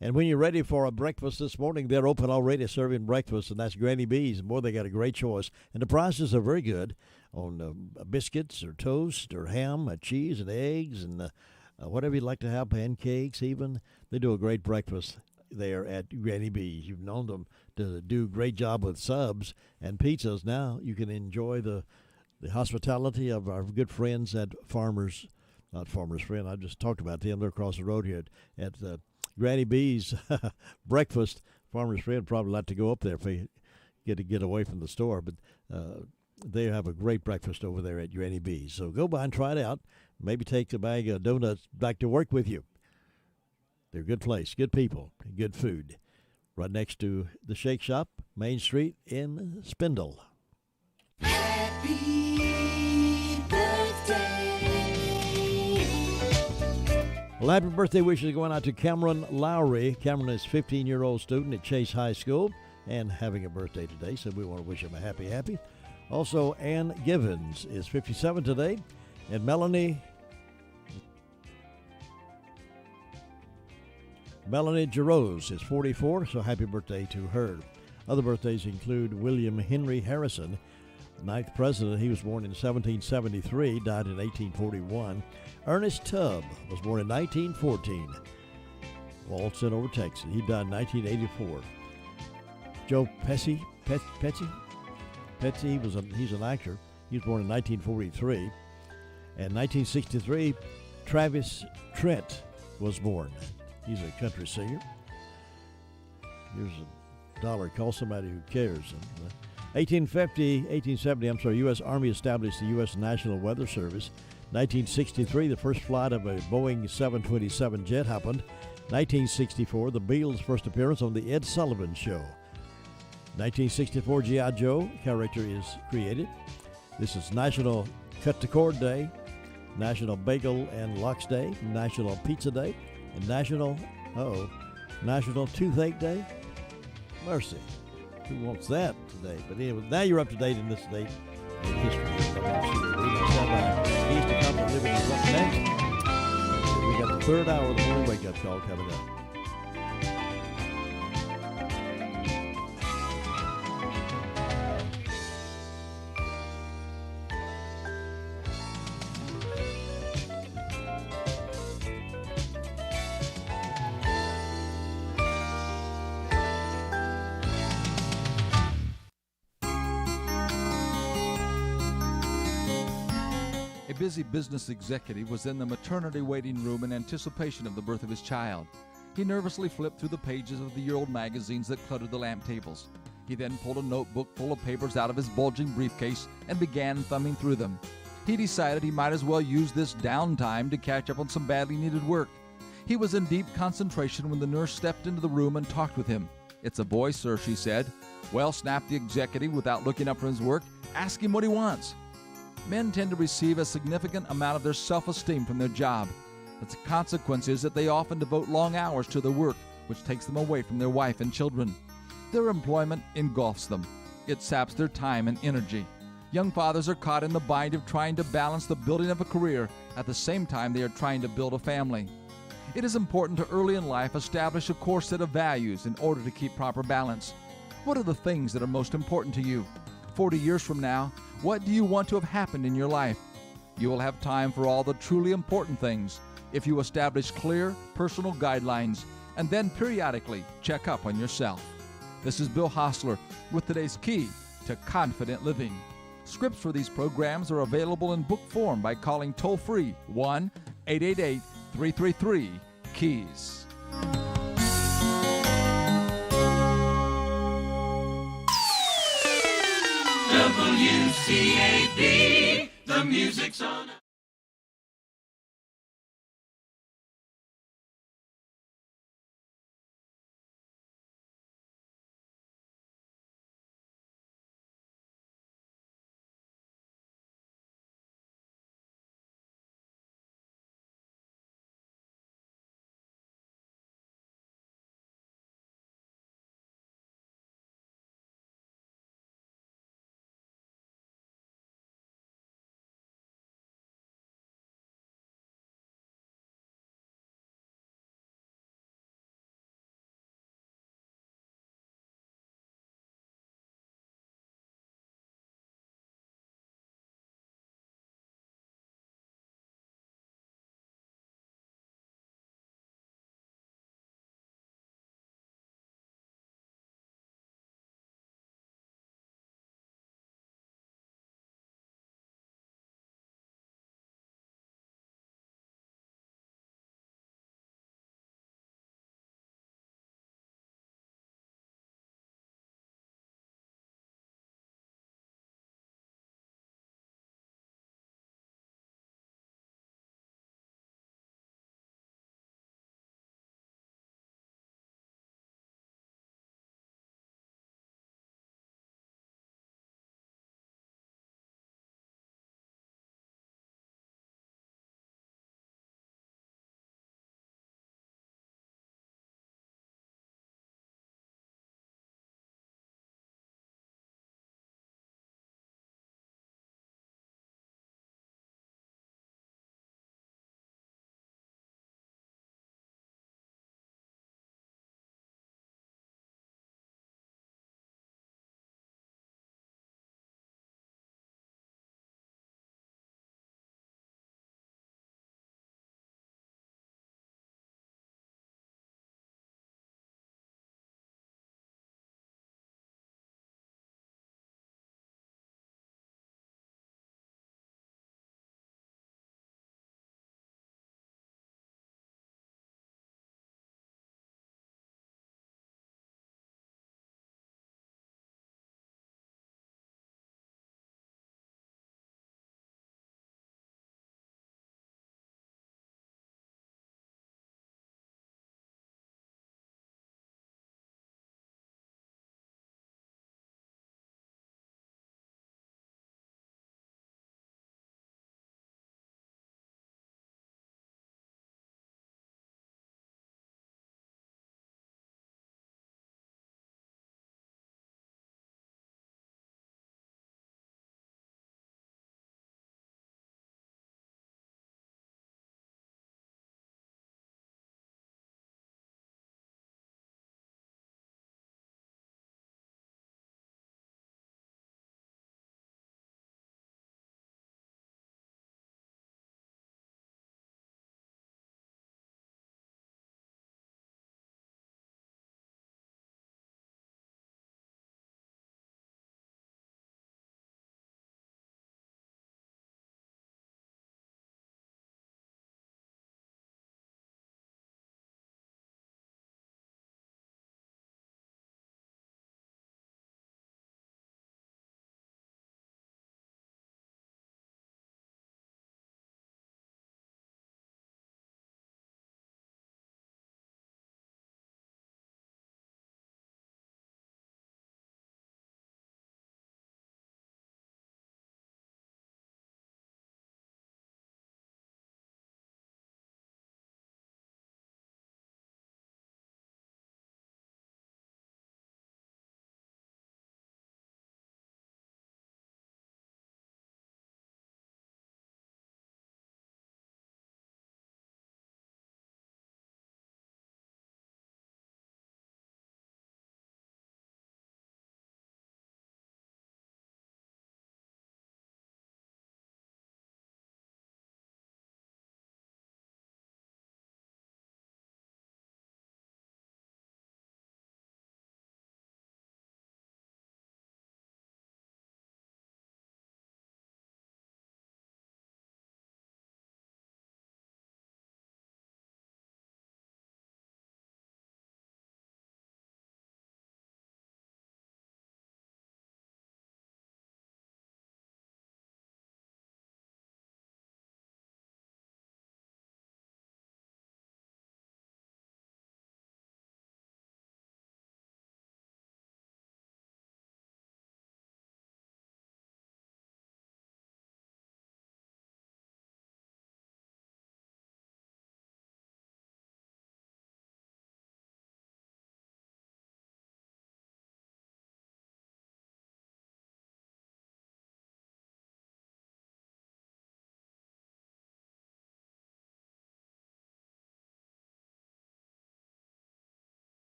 And when you're ready for a breakfast this morning, they're open already serving breakfast, and that's Granny B's. And boy, they got a great choice. And the prices are very good on biscuits or toast or ham, cheese and eggs, and whatever you'd like to have, pancakes even. They do a great breakfast there at Granny B's. You've known them to do a great job with subs and pizzas. Now you can enjoy the hospitality of our good friends at not Farmer's Friend. I just talked about them. They're across the road here at Granny B's breakfast. Farmer's Friend probably like to go up there if they get away from the store, but they have a great breakfast over there at Granny B's. So go by and try it out. Maybe take a bag of donuts back to work with you. They're a good place, good people, good food. Right next to the Shake Shop, Main Street in Spindle. Happy birthday. Well, happy birthday wishes are going out to Cameron Lowry. Cameron is a 15-year-old student at Chase High School and having a birthday today, so we want to wish him a happy. Also, Ann Givens is 57 today, and Melanie Jarose is 44, so happy birthday to her. Other birthdays include William Henry Harrison, 9th president. He was born in 1773, died in 1841. Ernest Tubb was born in 1914, Walton over Texas. He died in 1984. Joe Pesci, he's an actor. He was born in 1943. And 1963, Travis Trent was born. He's a country singer. Here's $1. Call somebody who cares. 1870, U.S. Army established the U.S. National Weather Service. 1963, the first flight of a Boeing 727 jet happened. 1964, the Beatles' first appearance on The Ed Sullivan Show. 1964, G.I. Joe character is created. This is National Cut the Cord Day, National Bagel and Lox Day, National Pizza Day, and National Toothache Day. Mercy. Who wants that today? But anyway, now you're up to date in this date in history. He's to come and live in up next. We got the third hour of the morning wake-up call coming up. A busy business executive was in the maternity waiting room in anticipation of the birth of his child. He nervously flipped through the pages of the year-old magazines that cluttered the lamp tables. He then pulled a notebook full of papers out of his bulging briefcase and began thumbing through them. He decided he might as well use this downtime to catch up on some badly needed work. He was in deep concentration when the nurse stepped into the room and talked with him. "It's a boy, sir," she said. "Well," snapped the executive without looking up from his work, "ask him what he wants." Men tend to receive a significant amount of their self-esteem from their job. The consequence is that they often devote long hours to their work, which takes them away from their wife and children. Their employment engulfs them. It saps their time and energy. Young fathers are caught in the bind of trying to balance the building of a career at the same time they are trying to build a family. It is important to early in life establish a core set of values in order to keep proper balance. What are the things that are most important to you? 40 years from now, what do you want to have happened in your life? You will have time for all the truly important things if you establish clear personal guidelines and then periodically check up on yourself. This is Bill Hostler with today's Key to Confident Living. Scripts for these programs are available in book form by calling toll-free 1-888-333-KEYS. WCAB, the music's on.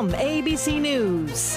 from ABC News,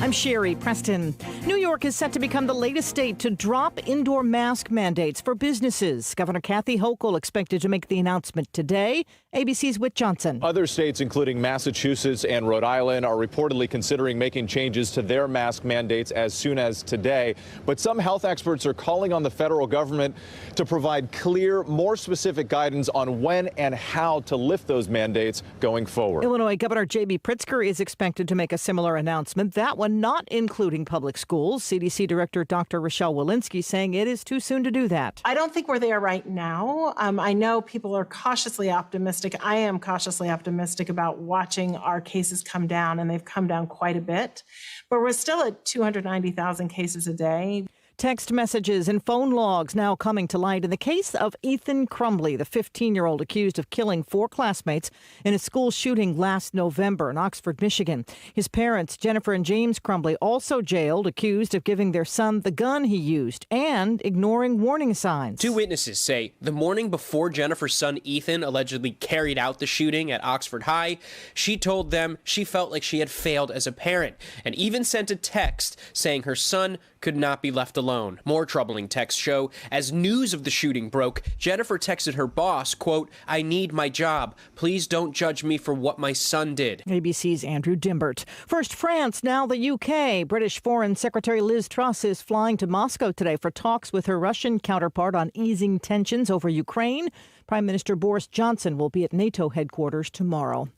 I'm Sherry Preston. New York is set to become the latest state to drop indoor mask mandates for businesses. Governor Kathy Hochul expected to make the announcement today. ABC's Whit Johnson. Other states, including Massachusetts and Rhode Island, are reportedly considering making changes to their mask mandates as soon as today. But some health experts are calling on the federal government to provide clear, more specific guidance on when and how to lift those mandates going forward. Illinois Governor J.B. Pritzker is expected to make a similar announcement, that one not including public schools. CDC Director Dr. Rochelle Walensky saying it is too soon to do that. I don't think we're there right now. I know people are cautiously optimistic. I am cautiously optimistic about watching our cases come down, and they've come down quite a bit. But we're still at 290,000 cases a day. Text messages and phone logs now coming to light in the case of Ethan Crumbley, the 15-year-old accused of killing 4 classmates in a school shooting last November in Oxford, Michigan. His parents, Jennifer and James Crumbley, also jailed, accused of giving their son the gun he used and ignoring warning signs. 2 witnesses say the morning before Jennifer's son Ethan allegedly carried out the shooting at Oxford High, she told them she felt like she had failed as a parent and even sent a text saying her son could not be left alone. More troubling texts show as news of the shooting broke, Jennifer texted her boss, quote, "I need my job. Please don't judge me for what my son did." ABC's Andrew Dimbert. First France, now the UK. British Foreign Secretary Liz Truss is flying to Moscow today for talks with her Russian counterpart on easing tensions over Ukraine. Prime Minister Boris Johnson will be at NATO headquarters tomorrow.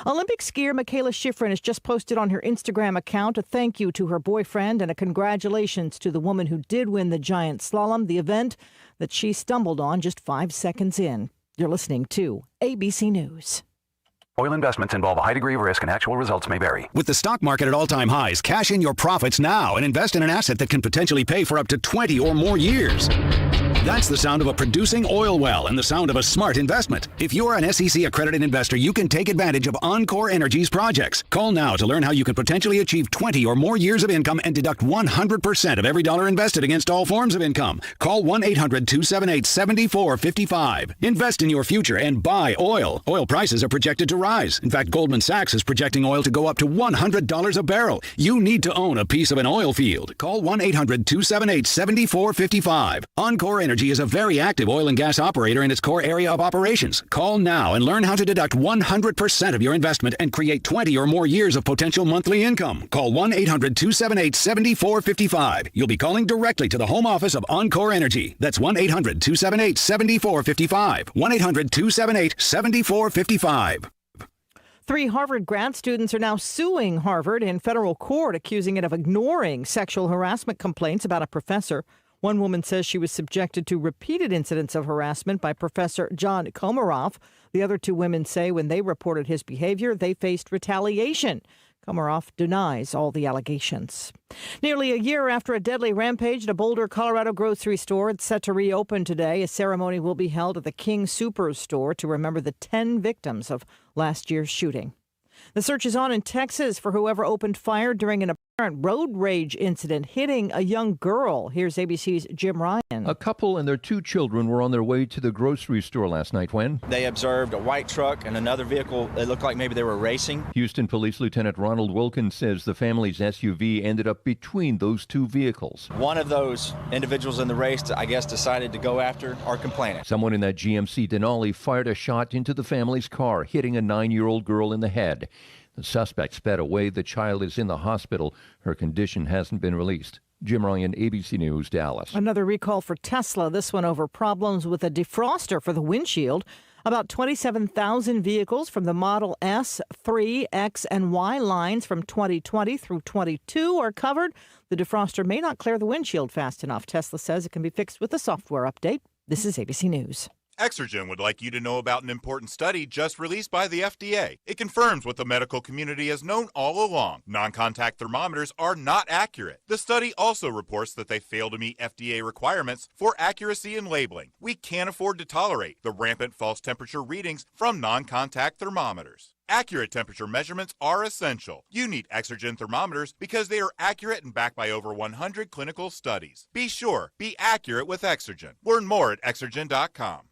Olympic skier Michaela Schifrin has just posted on her Instagram account a thank you to her boyfriend and a congratulations to the woman who did win the giant slalom, the event that she stumbled on just 5 seconds in. You're listening to ABC News. Oil investments involve a high degree of risk and actual results may vary. With the stock market at all-time highs, cash in your profits now and invest in an asset that can potentially pay for up to 20 or more years. That's the sound of a producing oil well and the sound of a smart investment. If you're an SEC-accredited investor, you can take advantage of Encore Energy's projects. Call now to learn how you can potentially achieve 20 or more years of income and deduct 100% of every dollar invested against all forms of income. Call 1-800-278-7455. Invest in your future and buy oil. Oil prices are projected to rise. In fact, Goldman Sachs is projecting oil to go up to $100 a barrel. You need to own a piece of an oil field. Call 1-800-278-7455. Encore Energy is a very active oil and gas operator in its core area of operations. Call now and learn how to deduct 100% of your investment and create 20 or more years of potential monthly income. Call 1-800-278-7455. You'll be calling directly to the home office of Encore Energy. That's 1-800-278-7455. 1-800-278-7455. 3 Harvard grad students are now suing Harvard in federal court, accusing it of ignoring sexual harassment complaints about a professor. One woman says she was subjected to repeated incidents of harassment by Professor John Komaroff. The other 2 women say when they reported his behavior, they faced retaliation. Komaroff denies all the allegations. Nearly a year after a deadly rampage at a Boulder, Colorado grocery store, it's set to reopen today. A ceremony will be held at the King Soopers store to remember the 10 victims of last year's shooting. The search is on in Texas for whoever opened fire during an apparent road rage incident hitting a young girl. Here's ABC's Jim Ryan. A couple and their 2 children were on their way to the grocery store last night when they observed a white truck and another vehicle. It looked like maybe they were racing. Houston Police Lieutenant Ronald Wilkins says the family's SUV ended up between those 2 vehicles. One of those individuals in the race, I guess, decided to go after our complainant. Someone in that GMC Denali fired a shot into the family's car, hitting a 9-year-old girl in the head. The suspect sped away. The child is in the hospital. Her condition hasn't been released. Jim Ryan, ABC News, Dallas. Another recall for Tesla, this one over problems with a defroster for the windshield. About 27,000 vehicles from the Model S, 3, X, and Y lines from 2020 through 22 are covered. The defroster may not clear the windshield fast enough. Tesla says it can be fixed with a software update. This is ABC News. Exergen would like you to know about an important study just released by the FDA. It confirms what the medical community has known all along. Non-contact thermometers are not accurate. The study also reports that they fail to meet FDA requirements for accuracy in labeling. We can't afford to tolerate the rampant false temperature readings from non-contact thermometers. Accurate temperature measurements are essential. You need Exergen thermometers because they are accurate and backed by over 100 clinical studies. Be sure, be accurate with Exergen. Learn more at Exergen.com.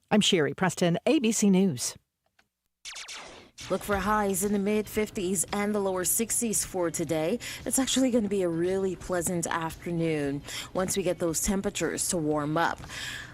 I'm Sherry Preston, ABC News. Look for highs in the mid-50s and the lower 60s for today. It's actually going to be a really pleasant afternoon once we get those temperatures to warm up.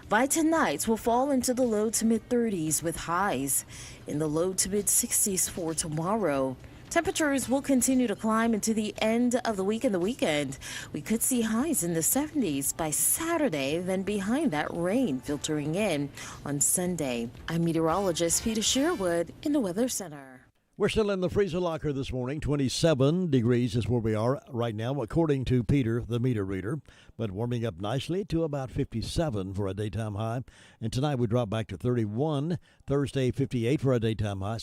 By tonight, we'll fall into the low to mid-30s with highs in the low to mid-60s for tomorrow. Temperatures will continue to climb into the end of the week and the weekend. We could see highs in the 70s by Saturday, then behind that, rain filtering in on Sunday. I'm meteorologist Peter Sherwood in the Weather Center. We're still in the freezer locker this morning. 27 degrees is where we are right now, according to Peter, the meter reader. But warming up nicely to about 57 for a daytime high. And tonight we drop back to 31. Thursday, 58 for a daytime high.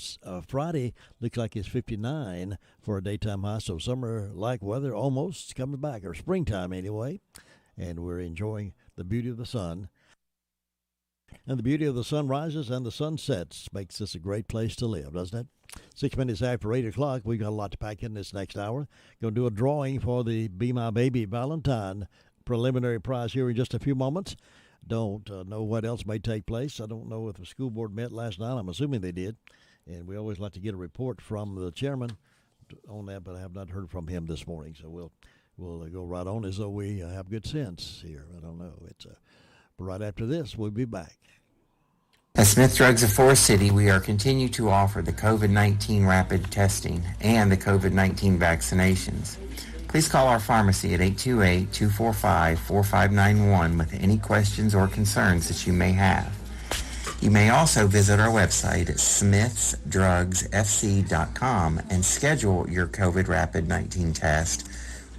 Friday looks like it's 59 for a daytime high. So summer-like weather almost coming back, or springtime anyway. And we're enjoying the beauty of the sun. And the beauty of the sunrises and the sunsets makes this a great place to live, doesn't it? 6 minutes after 8 o'clock, we've got a lot to pack in this next hour. Going to do a drawing for the Be My Baby Valentine preliminary prize here in just a few moments. Don't know what else may take place. I don't know if the school board met last night. I'm assuming they did. And we always like to get a report from the chairman on that, but I have not heard from him this morning. So we'll go right on as though we have good sense here. I don't know. But right after this, we'll be back. At Smith Drugs of Forest City, we are continue to offer the COVID-19 rapid testing and the COVID-19 vaccinations. Please call our pharmacy at 828-245-4591 with any questions or concerns that you may have. You may also visit our website at smithsdrugsfc.com and schedule your COVID rapid 19 test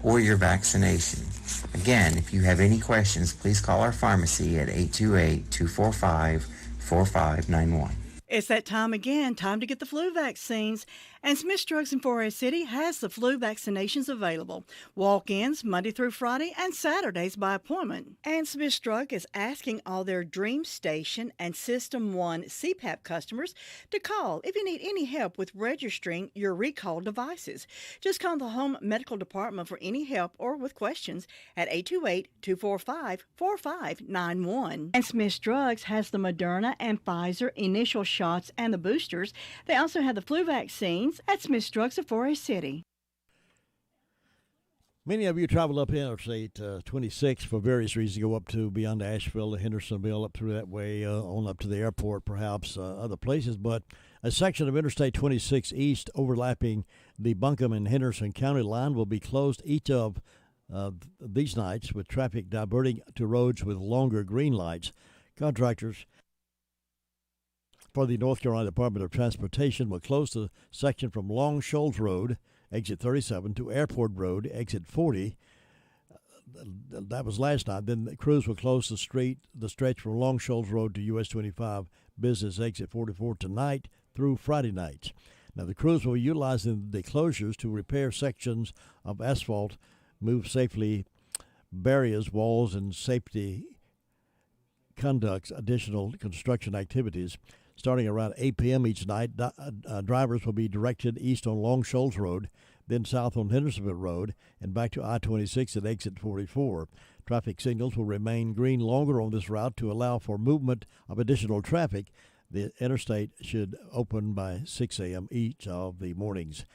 or your vaccination. Again, if you have any questions, please call our pharmacy at 828-245-4591. It's that time again, time to get the flu vaccines. And Smith Drugs in Forest City has the flu vaccinations available. Walk-ins Monday through Friday and Saturdays by appointment. And Smith Drug is asking all their Dream Station and System 1 CPAP customers to call if you need any help with registering your recalled devices. Just call the Home Medical Department for any help or with questions at 828-245-4591. And Smith Drugs has the Moderna and Pfizer initial shots and the boosters. They also have the flu vaccines at Smith Drugs of Forest City. Many of you travel up Interstate 26 for various reasons. Go up to beyond Asheville to Hendersonville, up through that way, on up to the airport, perhaps other places. But a section of Interstate 26 East overlapping the Buncombe and Henderson County line will be closed each of these nights, with traffic diverting to roads with longer green lights. Contractors for the North Carolina Department of Transportation will close the section from Long Shoals Road, exit 37, to Airport Road, exit 40. That was last night. Then the crews will close the stretch from Long Shoals Road to US 25 Business, exit 44 tonight through Friday night. Now, the crews will be utilizing the closures to repair sections of asphalt, move safely barriers, walls, and safety conducts additional construction activities. Starting around 8 p.m. each night, drivers will be directed east on Long Shoals Road, then south on Hendersonville Road, and back to I-26 at exit 44. Traffic signals will remain green longer on this route to allow for movement of additional traffic. The interstate should open by 6 a.m. each of the mornings.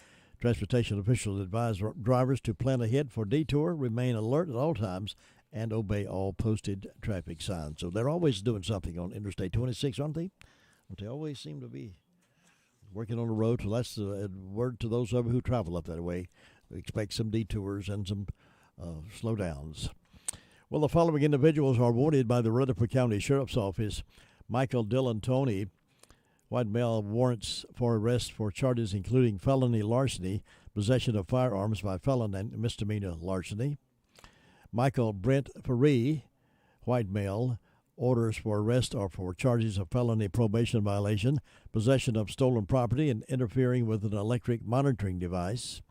Transportation officials advise drivers to plan ahead for detour, remain alert at all times, and obey all posted traffic signs. So they're always doing something on Interstate 26, aren't they? They always seem to be working on the road, so that's a word to those of you who travel up that way. We expect some detours and some slowdowns. Well, the following individuals are wanted by the Rutherford County Sheriff's Office. Michael Dillon Tony, white male, warrants for arrest for charges including felony larceny, possession of firearms by felon, and misdemeanor larceny. Michael Brent Faree, white male, orders for arrest are for charges of felony probation violation, possession of stolen property, and interfering with an electric monitoring device.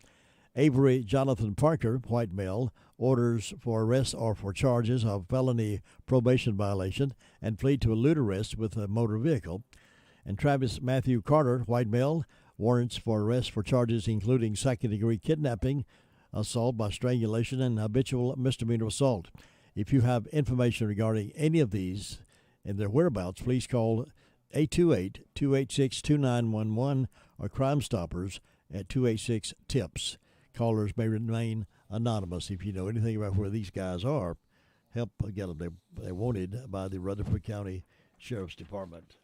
Avery Jonathan Parker, white male, orders for arrest are for charges of felony probation violation and plea to elude arrest with a motor vehicle. And Travis Matthew Carter, white male, warrants for arrest for charges including second-degree kidnapping, assault by strangulation, and habitual misdemeanor assault. If you have information regarding any of these and their whereabouts, please call 828-286-2911 or Crime Stoppers at 286-TIPS. Callers may remain anonymous. If you know anything about where these guys are, help get them. They're wanted by the Rutherford County Sheriff's Department.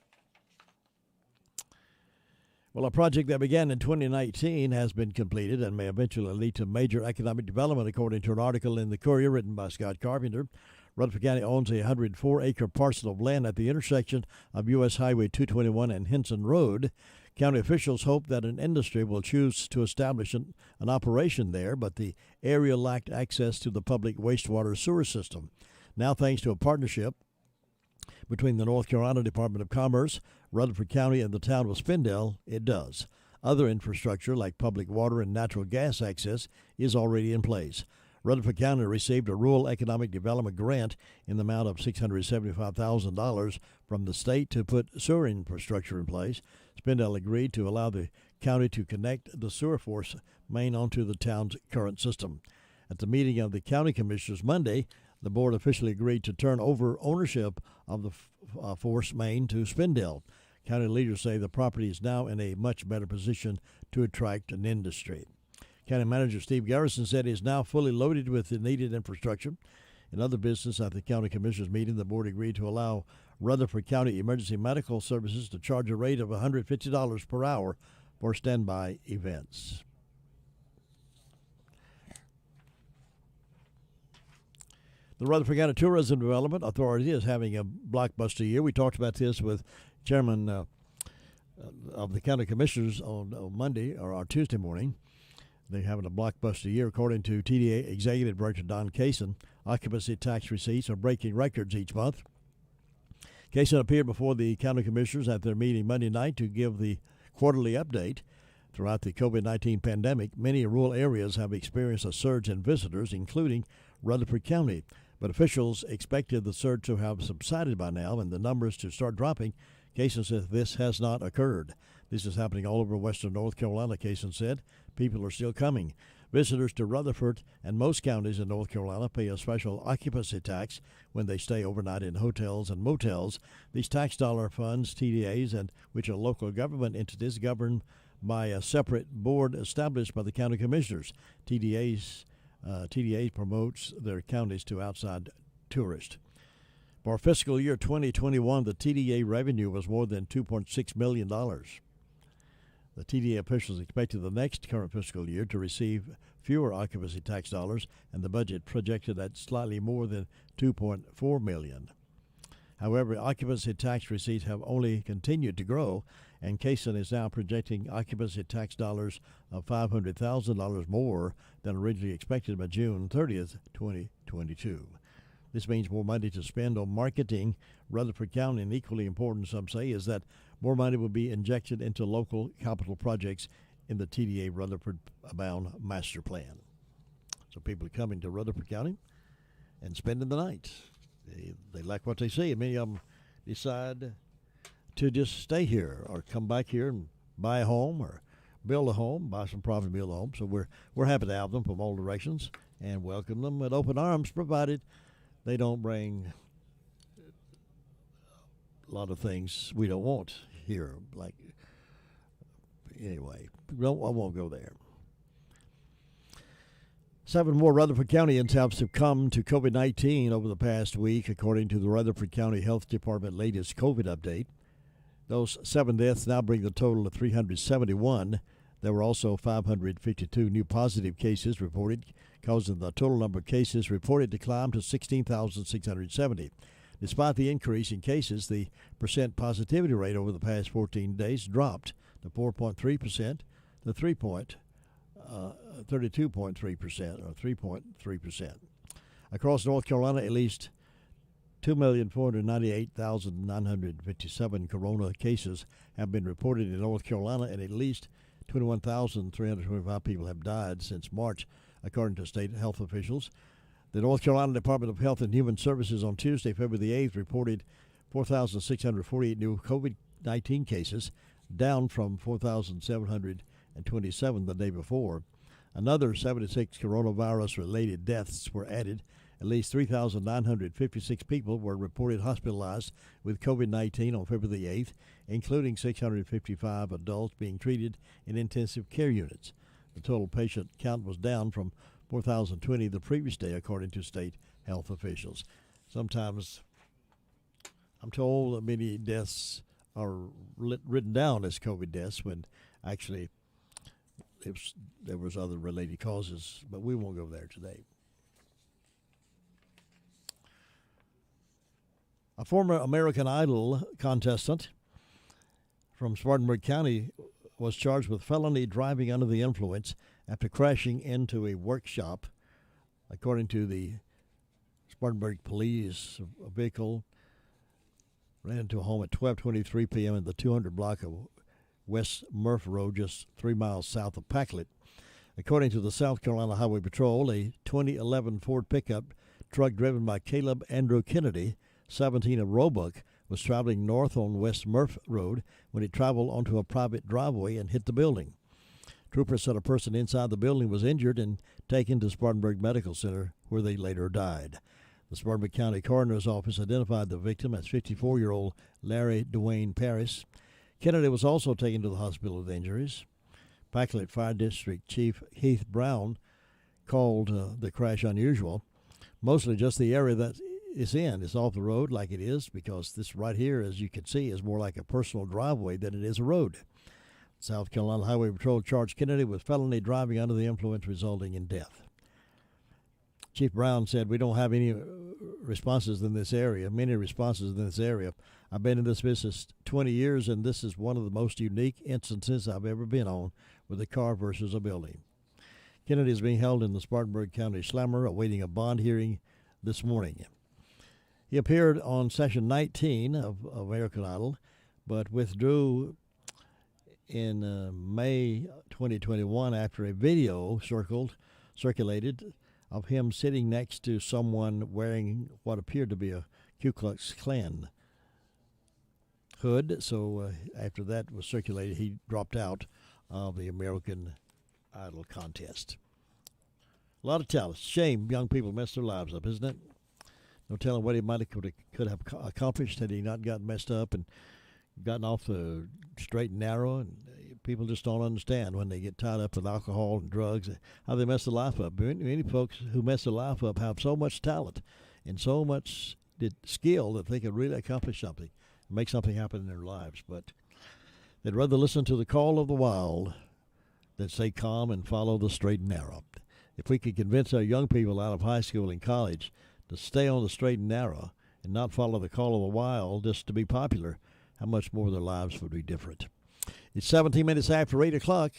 Well, a project that began in 2019 has been completed and may eventually lead to major economic development, according to an article in the Courier written by Scott Carpenter. Rutherford County owns a 104-acre parcel of land at the intersection of U.S. Highway 221 and Henson Road. County officials hope that an industry will choose to establish an operation there, but the area lacked access to the public wastewater sewer system. Now, thanks to a partnership between the North Carolina Department of Commerce, Rutherford County, and the town of Spindale, it does. Other infrastructure like public water and natural gas access is already in place. Rutherford County received a Rural Economic Development Grant in the amount of $675,000 from the state to put sewer infrastructure in place. Spindale agreed to allow the county to connect the sewer force main onto the town's current system. At the meeting of the county commissioners Monday, the board officially agreed to turn over ownership of the force main to Spindale. County leaders say the property is now in a much better position to attract an industry. County Manager Steve Garrison said he is now fully loaded with the needed infrastructure. In other business, at the county commissioners meeting, the board agreed to allow Rutherford County Emergency Medical Services to charge a rate of $150 per hour for standby events. The Rutherford County Tourism Development Authority is having a blockbuster year. We talked about this with Chairman of the County Commissioners on Monday or Tuesday morning. They're having a blockbuster year. According to TDA Executive Director Don Kaysen, occupancy tax receipts are breaking records each month. Kaysen appeared before the County Commissioners at their meeting Monday night to give the quarterly update. Throughout the COVID-19 pandemic, many rural areas have experienced a surge in visitors, including Rutherford County. But officials expected the surge to have subsided by now and the numbers to start dropping. Kaysen says this has not occurred. This is happening all over western North Carolina, Kaysen said. People are still coming. Visitors to Rutherford and most counties in North Carolina pay a special occupancy tax when they stay overnight in hotels and motels. These tax dollar funds, TDAs, and which are local government entities governed by a separate board established by the county commissioners. TDA promotes their counties to outside tourists. For fiscal year 2021, the TDA revenue was more than $2.6 million. The TDA officials expected the next current fiscal year to receive fewer occupancy tax dollars, and the budget projected at slightly more than $2.4 million. However, occupancy tax receipts have only continued to grow, and Kaysen is now projecting occupancy tax dollars of $500,000 more than originally expected by June 30th, 2022. This means more money to spend on marketing Rutherford County, and equally important, some say, is that more money will be injected into local capital projects in the TDA Rutherford Abound Master Plan. So people are coming to Rutherford County and spending the night. They like what they see, and many of them decide to just stay here or come back here and buy a home or build a home, buy some property, build a home. So we're happy to have them from all directions and welcome them with open arms, provided they don't bring a lot of things we don't want here. Like, anyway, I won't go there. 7 more Rutherford Countyans have succumbed to COVID-19 over the past week, according to the Rutherford County Health Department latest COVID update. Those 7 deaths now bring the total to 371. There were also 552 new positive cases reported, causing the total number of cases reported to climb to 16,670. Despite the increase in cases, the percent positivity rate over the past 14 days dropped to 4.3% to 32.3% or 3.3%. Across North Carolina, at least 2,498,957 corona cases have been reported in North Carolina, and at least 21,325 people have died since March, according to state health officials. The North Carolina Department of Health and Human Services on Tuesday, February the 8th, reported 4,648 new COVID-19 cases, down from 4,727 the day before. Another 76 coronavirus-related deaths were added At least 3,956 people were reported hospitalized with COVID-19 on February the 8th, including 655 adults being treated in intensive care units. The total patient count was down from 4,020 the previous day, according to state health officials. Sometimes I'm told that many deaths are written down as COVID deaths when actually there was other related causes, but we won't go there today. A former American Idol contestant from Spartanburg County was charged with felony driving under the influence after crashing into a workshop. According to the Spartanburg police, a vehicle ran into a home at 12:23 p.m. in the 200 block of West Murph Road, just 3 miles south of Packlet. According to the South Carolina Highway Patrol, a 2011 Ford pickup truck driven by Caleb Andrew Kennedy, 17 of Roebuck, was traveling north on West Murph Road when it traveled onto a private driveway and hit the building. Troopers said a person inside the building was injured and taken to Spartanburg Medical Center, where they later died. The Spartanburg County Coroner's Office identified the victim as 54-year-old Larry Dwayne Paris. Kennedy was also taken to the hospital with injuries. Packlet Fire District Chief Heath Brown called the crash unusual, mostly just the area that it's in. It's off the road like it is, because this right here, as you can see, is more like a personal driveway than it is a road. South Carolina Highway Patrol charged Kennedy with felony driving under the influence, resulting in death. Chief Brown said, "We don't have any responses in this area, many responses in this area. I've been in this business 20 years, and this is one of the most unique instances I've ever been on with a car versus a building." Kennedy is being held in the Spartanburg County Slammer, awaiting a bond hearing this morning. He appeared on session 19 of American Idol, but withdrew in May 2021 after a video circulated of him sitting next to someone wearing what appeared to be a Ku Klux Klan hood. So after that was circulated, he dropped out of the American Idol contest. A lot of talent. Shame young people mess their lives up, isn't it? No telling what he could have accomplished had he not gotten messed up and gotten off the straight and narrow. And people just don't understand when they get tied up with alcohol and drugs how they mess their life up. Many folks who mess their life up have so much talent and so much skill that they could really accomplish something, make something happen in their lives. But they'd rather listen to the call of the wild than stay calm and follow the straight and narrow. If we could convince our young people out of high school and college to stay on the straight and narrow and not follow the call of the wild just to be popular, how much more their lives would be different. It's 17 minutes after 8 o'clock.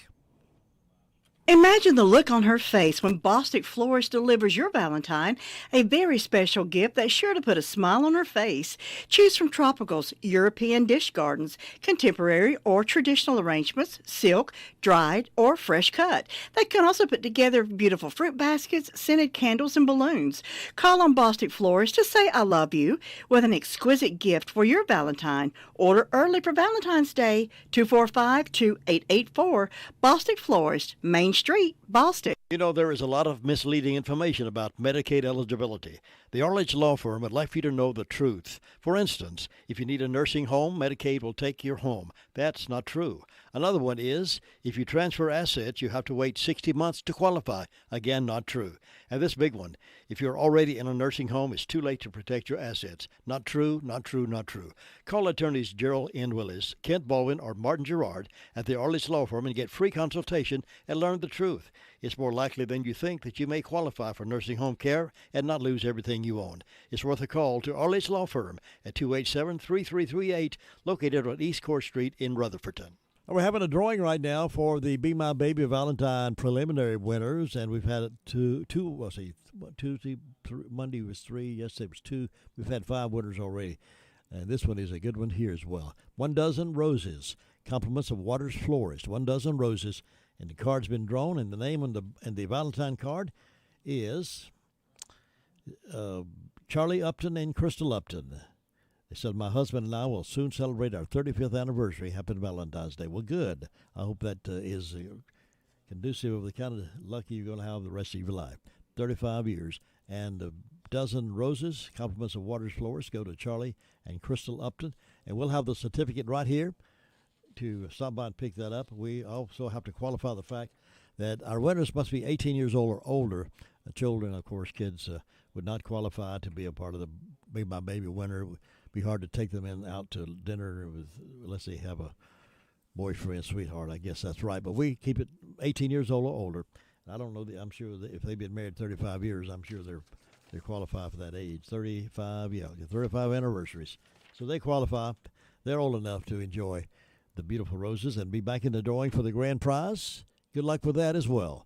Imagine the look on her face when Bostic Florist delivers your Valentine a very special gift that's sure to put a smile on her face. Choose from tropicals, European dish gardens, contemporary or traditional arrangements, silk, dried, or fresh cut. They can also put together beautiful fruit baskets, scented candles, and balloons. Call on Bostic Florist to say I love you with an exquisite gift for your Valentine. Order early for Valentine's Day, 245-2884, Bostic Florist, Main Street, Boston. You know, there is a lot of misleading information about Medicaid eligibility. The Arledge Law Firm would like for you to know the truth. For instance, if you need a nursing home, Medicaid will take your home. That's not true. Another one is, if you transfer assets, you have to wait 60 months to qualify. Again, not true. And this big one, if you're already in a nursing home, it's too late to protect your assets. Not true, not true, not true. Call attorneys Gerald N. Willis, Kent Baldwin, or Martin Gerard at the Arledge Law Firm and get free consultation and learn the truth. It's more likely than you think that you may qualify for nursing home care and not lose everything you own. It's worth a call to Arledge Law Firm at 287-3338, located on East Court Street in Rutherfordton. We're having a drawing right now for the Be My Baby Valentine preliminary winners, and we've had Tuesday, Monday was 3, yesterday was 2. We've had 5 winners already, and this one is a good one here as well. 1 dozen roses, compliments of Waters Florist. 1 dozen roses, and the card's been drawn, and the name on the Valentine card is Charlie Upton and Crystal Upton. They said, my husband and I will soon celebrate our 35th anniversary. Happy Valentine's Day. Well, good. I hope that is conducive of the kind of lucky you're going to have the rest of your life. 35 years. And dozen roses. Compliments of Waters Flowers go to Charlie and Crystal Upton. And we'll have the certificate right here to stop by and pick that up. We also have to qualify the fact that our winners must be 18 years old or older. Children, of course, kids would not qualify to be a part of the Be My Baby winner. It would be hard to take them out to dinner unless they have a boyfriend, sweetheart. I guess that's right. But we keep it 18 years old or older. I don't know. I'm sure that if they've been married 35 years, I'm sure they're qualified for that age. 35 anniversaries. So they qualify. They're old enough to enjoy the beautiful roses and be back in the drawing for the grand prize. Good luck with that as well.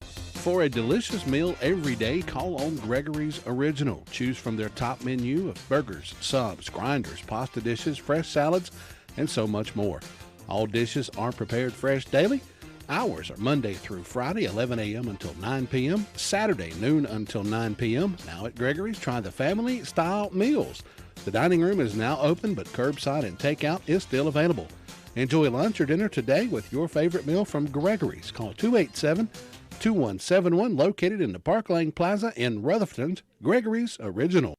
For a delicious meal every day, call on Gregory's Original. Choose from their top menu of burgers, subs, grinders, pasta dishes, fresh salads, and so much more. All dishes are prepared fresh daily. Hours are Monday through Friday, 11 a.m. until 9 p.m., Saturday, noon until 9 p.m. Now at Gregory's, try the family-style meals. The dining room is now open, but curbside and takeout is still available. Enjoy lunch or dinner today with your favorite meal from Gregory's. Call 287-2171, located in the Park Lane Plaza in Rutherford. Gregory's Original.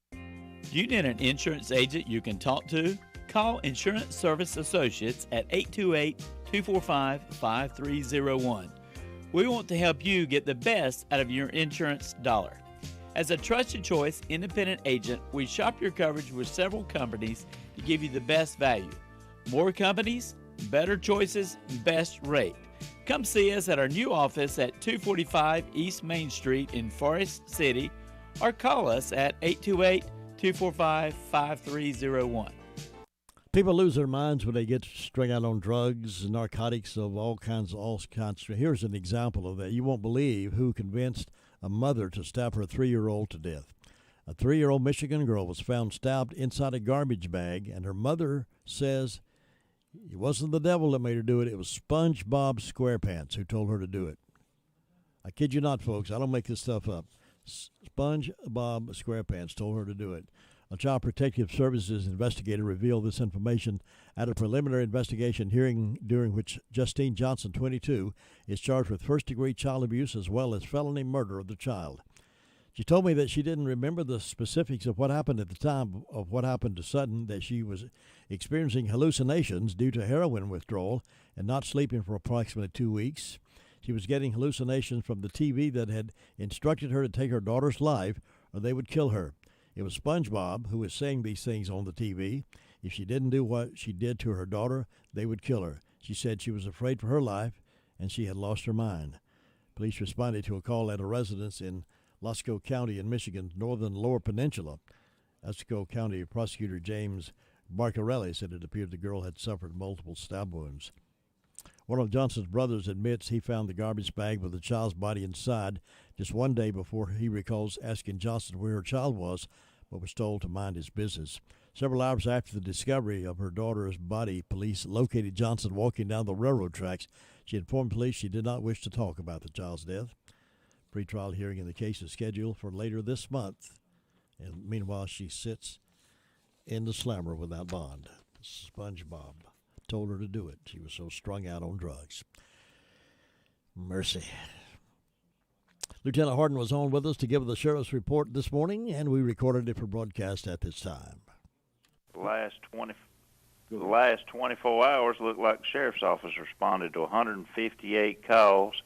You need an insurance agent you can talk to? Call Insurance Service Associates at 828-245-5301. We want to help you get the best out of your insurance dollar. As a trusted choice independent agent, we shop your coverage with several companies to give you the best value. More companies, better choices, best rate. Come see us at our new office at 245 East Main Street in Forest City, or call us at 828-245-5301. People lose their minds when they get strung out on drugs, narcotics of all kinds. Here's an example of that. You won't believe who convinced a mother to stab her 3-year-old to death. A 3-year-old Michigan girl was found stabbed inside a garbage bag, and her mother says it wasn't the devil that made her do it. It was SpongeBob SquarePants who told her to do it. I kid you not, folks. I don't make this stuff up. SpongeBob SquarePants told her to do it. A Child Protective Services investigator revealed this information at a preliminary investigation hearing during which Justine Johnson, 22, is charged with first-degree child abuse as well as felony murder of the child. She told me that she didn't remember the specifics of what happened at the time of what happened to Sutton, that she was experiencing hallucinations due to heroin withdrawal and not sleeping for approximately 2 weeks. She was getting hallucinations from the TV that had instructed her to take her daughter's life or they would kill her. It was SpongeBob who was saying these things on the TV. If she didn't do what she did to her daughter, they would kill her. She said she was afraid for her life, and she had lost her mind. Police responded to a call at a residence in Lasco County in Michigan's northern Lower Peninsula. Lasco County Prosecutor James Barcarelli said it appeared the girl had suffered multiple stab wounds. One of Johnson's brothers admits he found the garbage bag with the child's body inside just one day before he recalls asking Johnson where her child was, but was told to mind his business. Several hours after the discovery of her daughter's body, police located Johnson walking down the railroad tracks. She informed police she did not wish to talk about the child's death. Pretrial hearing in the case is scheduled for later this month. And meanwhile, she sits in the slammer without bond. SpongeBob told her to do it. She was so strung out on drugs. Mercy. Lieutenant Harden was on with us to give the sheriff's report this morning, and we recorded it for broadcast at this time. The last 24 hours looked like the sheriff's office responded to 158 calls,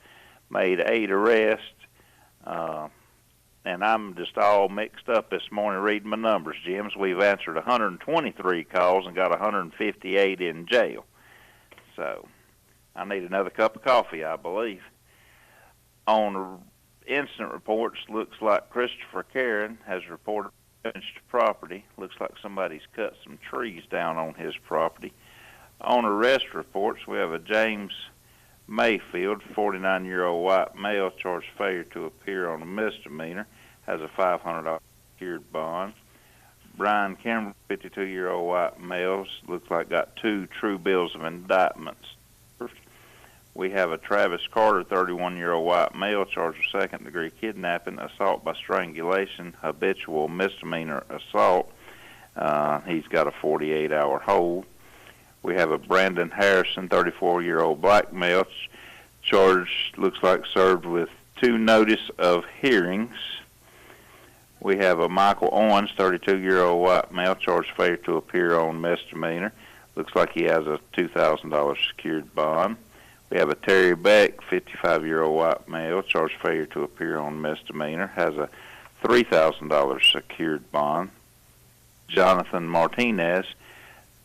made 8 arrests, and I'm just all mixed up this morning reading my numbers, Jim. We've answered 123 calls and got 158 in jail. So I need another cup of coffee, I believe. On incident reports, looks like Christopher Karen has reported damage to property. Looks like somebody's cut some trees down on his property. On arrest reports, we have a James Mayfield, 49-year-old white male, charged failure to appear on a misdemeanor, has a $500 secured bond. Brian Campbell, 52-year-old white male, looks like got 2 true bills of indictments. We have a Travis Carter, 31-year-old white male, charged with second-degree kidnapping, assault by strangulation, habitual misdemeanor assault. He's got a 48-hour hold. We have a Brandon Harrison, 34-year-old black male, charged, looks like served with 2 notice of hearings. We have a Michael Owens, 32-year-old white male, charged failure to appear on misdemeanor. Looks like he has a $2,000 secured bond. We have a Terry Beck, 55-year-old white male, charged failure to appear on misdemeanor, has a $3,000 secured bond. Jonathan Martinez,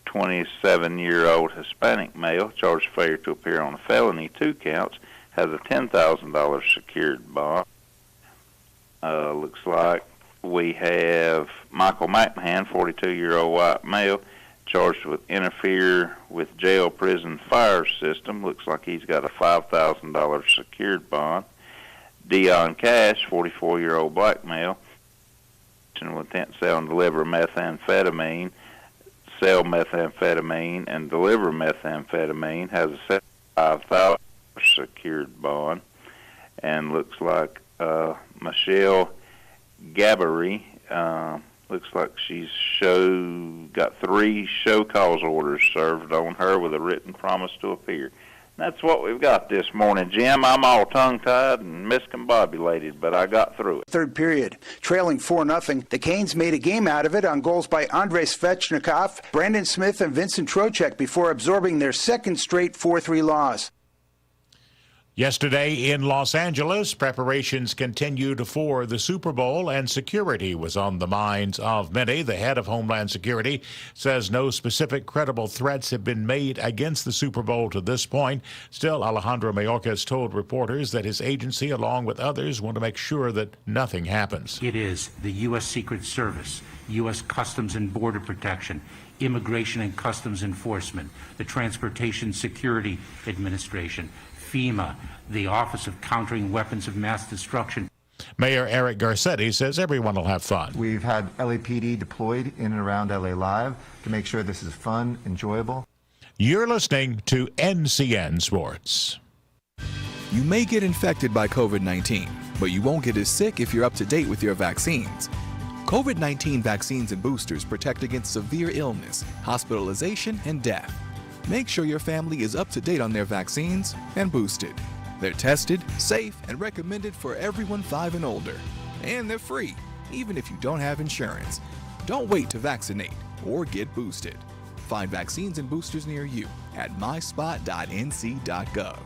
27-year-old Hispanic male, charged failure to appear on a felony, 2 counts, has a $10,000 secured bond. Looks like we have Michael McMahon, 42-year-old white male, charged with interfere with jail prison fire system. Looks like he's got a $5,000 secured bond. Dion Cash, 44-year-old black male, with intent to sell and deliver methamphetamine, sell methamphetamine and deliver methamphetamine, has a $75,000 secured bond. And looks like Michelle Gabbery, looks like she's got 3 show cause orders served on her with a written promise to appear. That's what we've got this morning, Jim. I'm all tongue-tied and miscombobulated, but I got through it. Third period, trailing 4-0. The Canes made a game out of it on goals by Andrei Svechnikov, Brandon Smith, and Vincent Trocheck before absorbing their second straight 4-3 loss. Yesterday in Los Angeles, preparations continued for the Super Bowl, and security was on the minds of many. The head of Homeland Security says no specific credible threats have been made against the Super Bowl to this point. Still, Alejandro Mayorkas told reporters that his agency, along with others, want to make sure that nothing happens. It is the U.S. Secret Service, U.S. Customs and Border Protection, Immigration and Customs Enforcement, the Transportation Security Administration, FEMA, the Office of Countering Weapons of Mass Destruction. Mayor Eric Garcetti says everyone will have fun. We've had LAPD deployed in and around LA Live to make sure this is fun, enjoyable. You're listening to NCN Sports. You may get infected by COVID-19, but you won't get as sick if you're up to date with your vaccines. COVID-19 vaccines and boosters protect against severe illness, hospitalization, and death. Make sure your family is up to date on their vaccines and boosted. They're tested, safe, and recommended for everyone 5 and older. And they're free, even if you don't have insurance. Don't wait to vaccinate or get boosted. Find vaccines and boosters near you at myspot.nc.gov.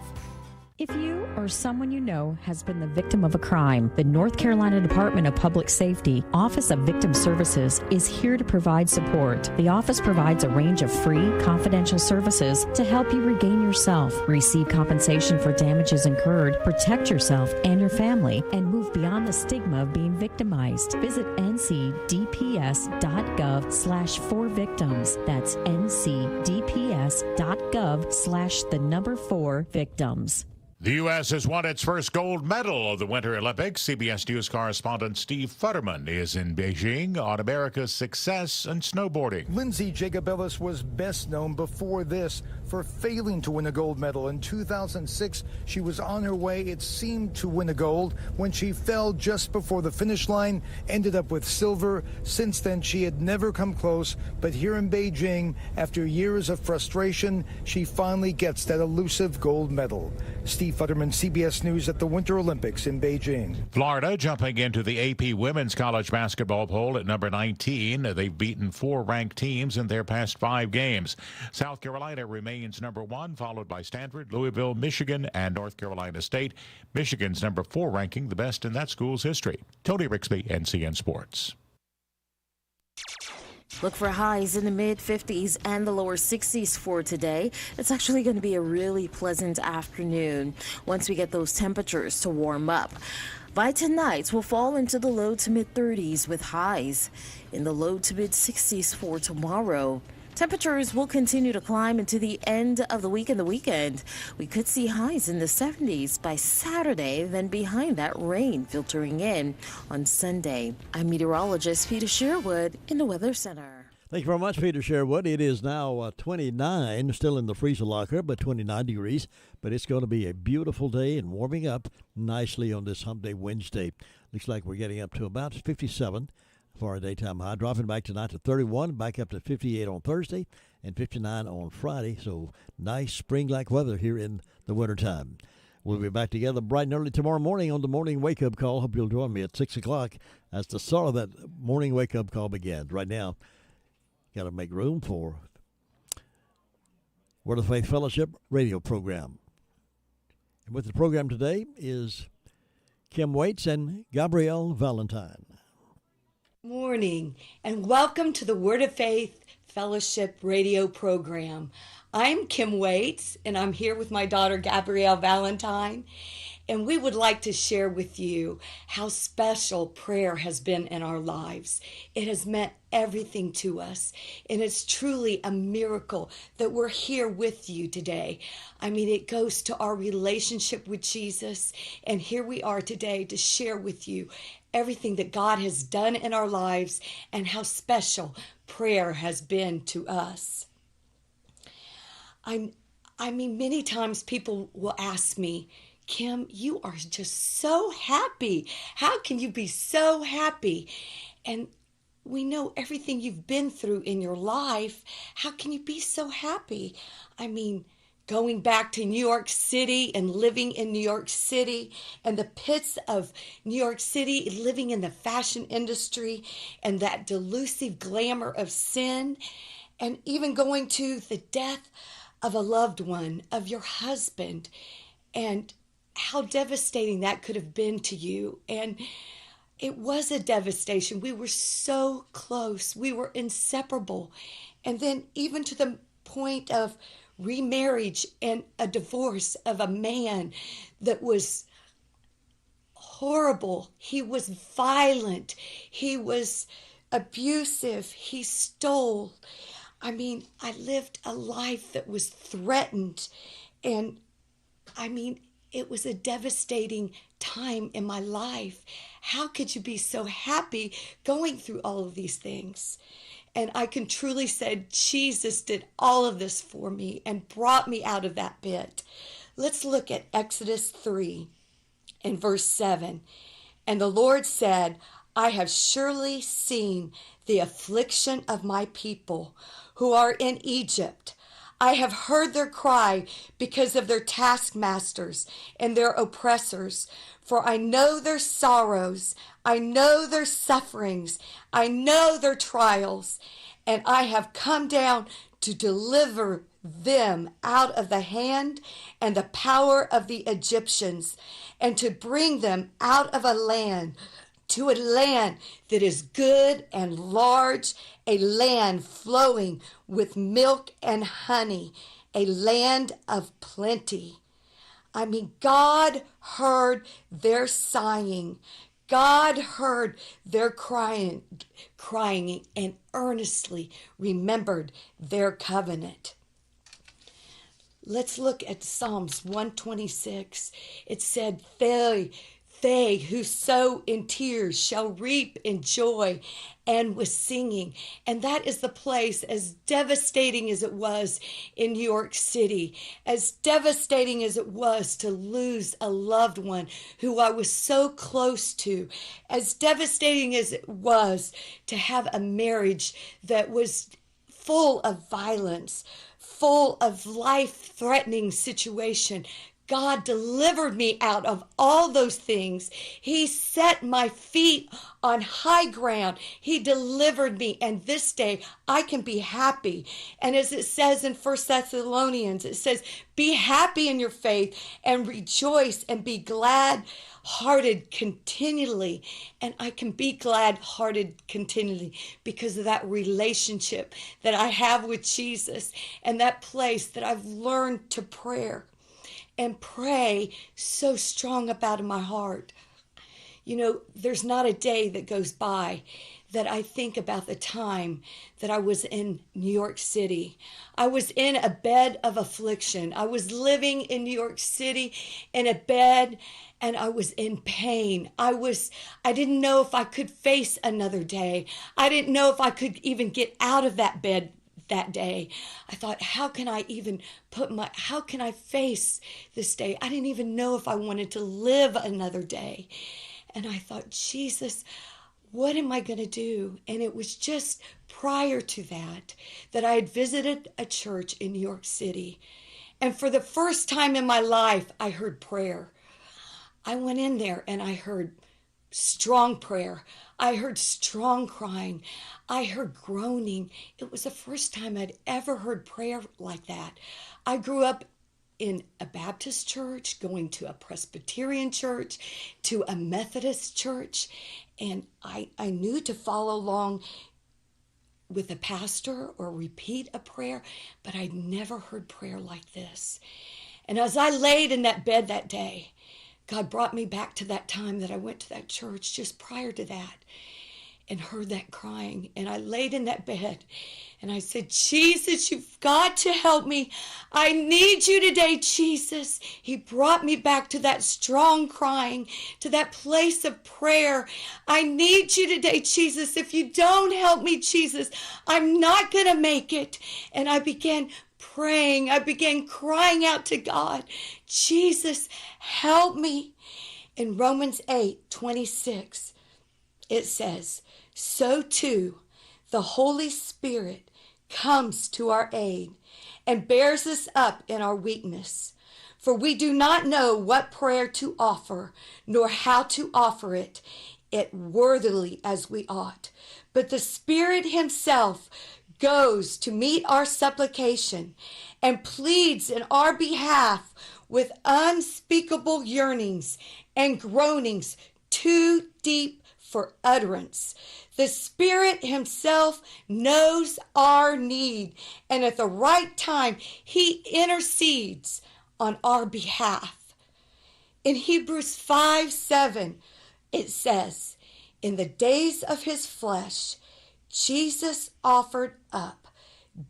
If you or someone you know has been the victim of a crime, the North Carolina Department of Public Safety Office of Victim Services is here to provide support. The office provides a range of free, confidential services to help you regain yourself, receive compensation for damages incurred, protect yourself and your family, and move beyond the stigma of being victimized. Visit ncdps.gov/4victims. That's ncdps.gov/4victims. The U.S. has won its first gold medal of the Winter Olympics. CBS News correspondent Steve Futterman is in Beijing on America's success in snowboarding. Lindsay Jacobellis was best known before this for failing to win a gold medal. In 2006, she was on her way, it seemed, to win a gold when she fell just before the finish line, ended up with silver. Since then, she had never come close, but here in Beijing, after years of frustration, she finally gets that elusive gold medal. Steve Futterman, CBS News at the Winter Olympics in Beijing. Florida jumping into the AP Women's College Basketball poll at number 19. They've beaten 4 ranked teams in their past 5 games. South Carolina remains number 1, followed by Stanford, Louisville, Michigan, and North Carolina State. Michigan's number 4 ranking, the best in that school's history. Tony Rixby, NCN Sports. Look for highs in the mid-50s and the lower 60s for today. It's actually going to be a really pleasant afternoon once we get those temperatures to warm up. By tonight, we'll fall into the low to mid-30s with highs in the low to mid-60s for tomorrow. Temperatures will continue to climb into the end of the week and the weekend. We could see highs in the 70s by Saturday, then behind that, rain filtering in on Sunday. I'm meteorologist Peter Sherwood in the Weather Center. Thank you very much, Peter Sherwood. It is now 29, still in the freezer locker, but 29 degrees. But it's going to be a beautiful day and warming up nicely on this Hump Day Wednesday. Looks like we're getting up to about 57 for our daytime high, dropping back tonight to 31, back up to 58 on Thursday, and 59 on Friday. So nice spring-like weather here in the wintertime. We'll be back together bright and early tomorrow morning on the Morning Wake Up Call. Hope you'll join me at 6 o'clock as the start of that Morning Wake Up Call begins. Right now, got to make room for Word of Faith Fellowship radio program. And with the program today is Kim Waits and Gabrielle Valentine. Morning, and welcome to the Word of Faith Fellowship radio program. I'm Kim Waits, and I'm here with my daughter Gabrielle Valentine, and we would like to share with you how special prayer has been in our lives. It has meant everything to us, and it's truly a miracle that we're here with you today. I mean, it goes to our relationship with Jesus, and here we are today to share with you everything that God has done in our lives and how special prayer has been to us. I mean, many times people will ask me, Kim, you are just so happy. How can you be so happy? And we know everything you've been through in your life. How can you be so happy? I mean, going back to New York City and living in New York City and the pits of New York City, living in the fashion industry and that delusive glamour of sin, and even going to the death of a loved one, of your husband, and how devastating that could have been to you. And it was a devastation. We were so close. We were inseparable. And then even to the point of remarriage and a divorce of a man that was horrible. He was violent. He was abusive. He stole. I mean, I lived a life that was threatened. And I mean, it was a devastating time in my life. How could you be so happy going through all of these things? And I can truly say Jesus did all of this for me and brought me out of that pit. Let's look at Exodus 3 and verse 7. And the Lord said, I have surely seen the affliction of my people who are in Egypt. I have heard their cry because of their taskmasters and their oppressors. For I know their sorrows, I know their sufferings, I know their trials, and I have come down to deliver them out of the hand and the power of the Egyptians, and to bring them out of a land, to a land that is good and large, a land flowing with milk and honey, a land of plenty. I mean, God heard their sighing. God heard their crying and earnestly remembered their covenant. Let's look at Psalms 126. It said, They who sow in tears shall reap in joy and with singing. And that is the place, as devastating as it was in New York City, as devastating as it was to lose a loved one who I was so close to, as devastating as it was to have a marriage that was full of violence, full of life-threatening situation. God delivered me out of all those things. He set my feet on high ground. He delivered me, and this day I can be happy. And as it says in 1 Thessalonians, it says, be happy in your faith and rejoice and be glad-hearted continually. And I can be glad-hearted continually because of that relationship that I have with Jesus and that place that I've learned to pray so strong about in my heart. You know, there's not a day that goes by that I think about the time that I was in New York City. I was in a bed of affliction. I was living in New York City in a bed, and I was in pain. I didn't know if I could face another day. I didn't know if I could even get out of that bed that day. I thought, how can I face this day? I didn't even know if I wanted to live another day. And I thought, Jesus, what am I going to do? And it was just prior to that I had visited a church in New York City. And for the first time in my life, I heard prayer. I went in there and I heard strong prayer. I heard strong crying. I heard groaning. It was the first time I'd ever heard prayer like that. I grew up in a Baptist church, going to a Presbyterian church, to a Methodist church, and I knew to follow along with a pastor or repeat a prayer, but I'd never heard prayer like this. And as I laid in that bed that day, God brought me back to that time that I went to that church just prior to that and heard that crying. And I laid in that bed and I said, Jesus, you've got to help me. I need you today, Jesus. He brought me back to that strong crying, to that place of prayer. I need you today, Jesus. If you don't help me, Jesus, I'm not going to make it. And I began praying. I began crying out to God, Jesus, help me. In Romans 8:26, it says, so too, the Holy Spirit comes to our aid and bears us up in our weakness. For we do not know what prayer to offer, nor how to offer it worthily as we ought. But the Spirit himself goes to meet our supplication and pleads in our behalf with unspeakable yearnings and groanings too deep for utterance. The Spirit himself knows our need, and at the right time, he intercedes on our behalf. In Hebrews 5:7, it says, in the days of his flesh, Jesus offered up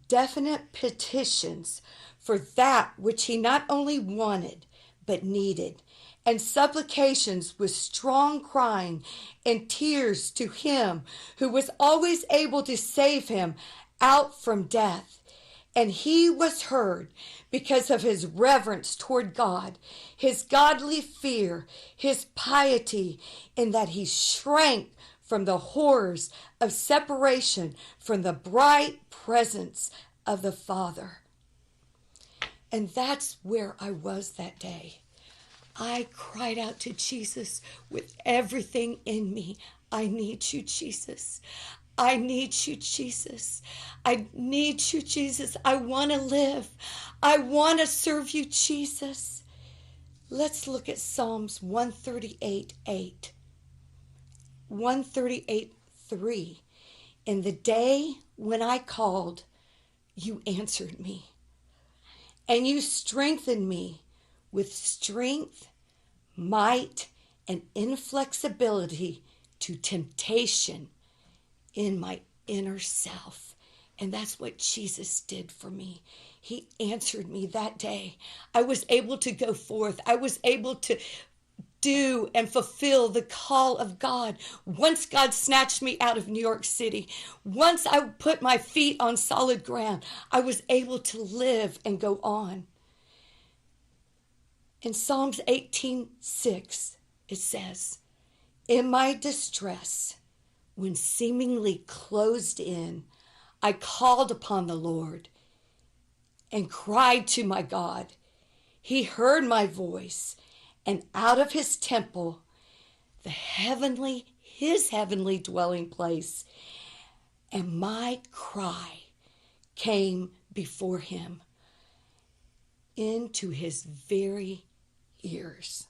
definite petitions for that which he not only wanted, but needed, and supplications with strong crying and tears to him who was always able to save him out from death. And he was heard because of his reverence toward God, his godly fear, his piety, in that he shrank from the horrors of separation from the bright presence of the Father. And that's where I was that day. I cried out to Jesus with everything in me. I need you, Jesus. I need you, Jesus. I need you, Jesus. I want to live. I want to serve you, Jesus. Let's look at Psalms 138:8. 138:3. In the day when I called, you answered me, and you strengthened me with strength, might, and inflexibility to temptation in my inner self. And that's what Jesus did for me. He answered me that day. I was able to go forth. I was able to do and fulfill the call of God. Once God snatched me out of New York City, once I put my feet on solid ground, I was able to live and go on. In Psalms 18:6, it says, in my distress, when seemingly closed in, I called upon the Lord and cried to my God. He heard my voice, and out of his temple, his heavenly dwelling place, and my cry came before him into his very ears.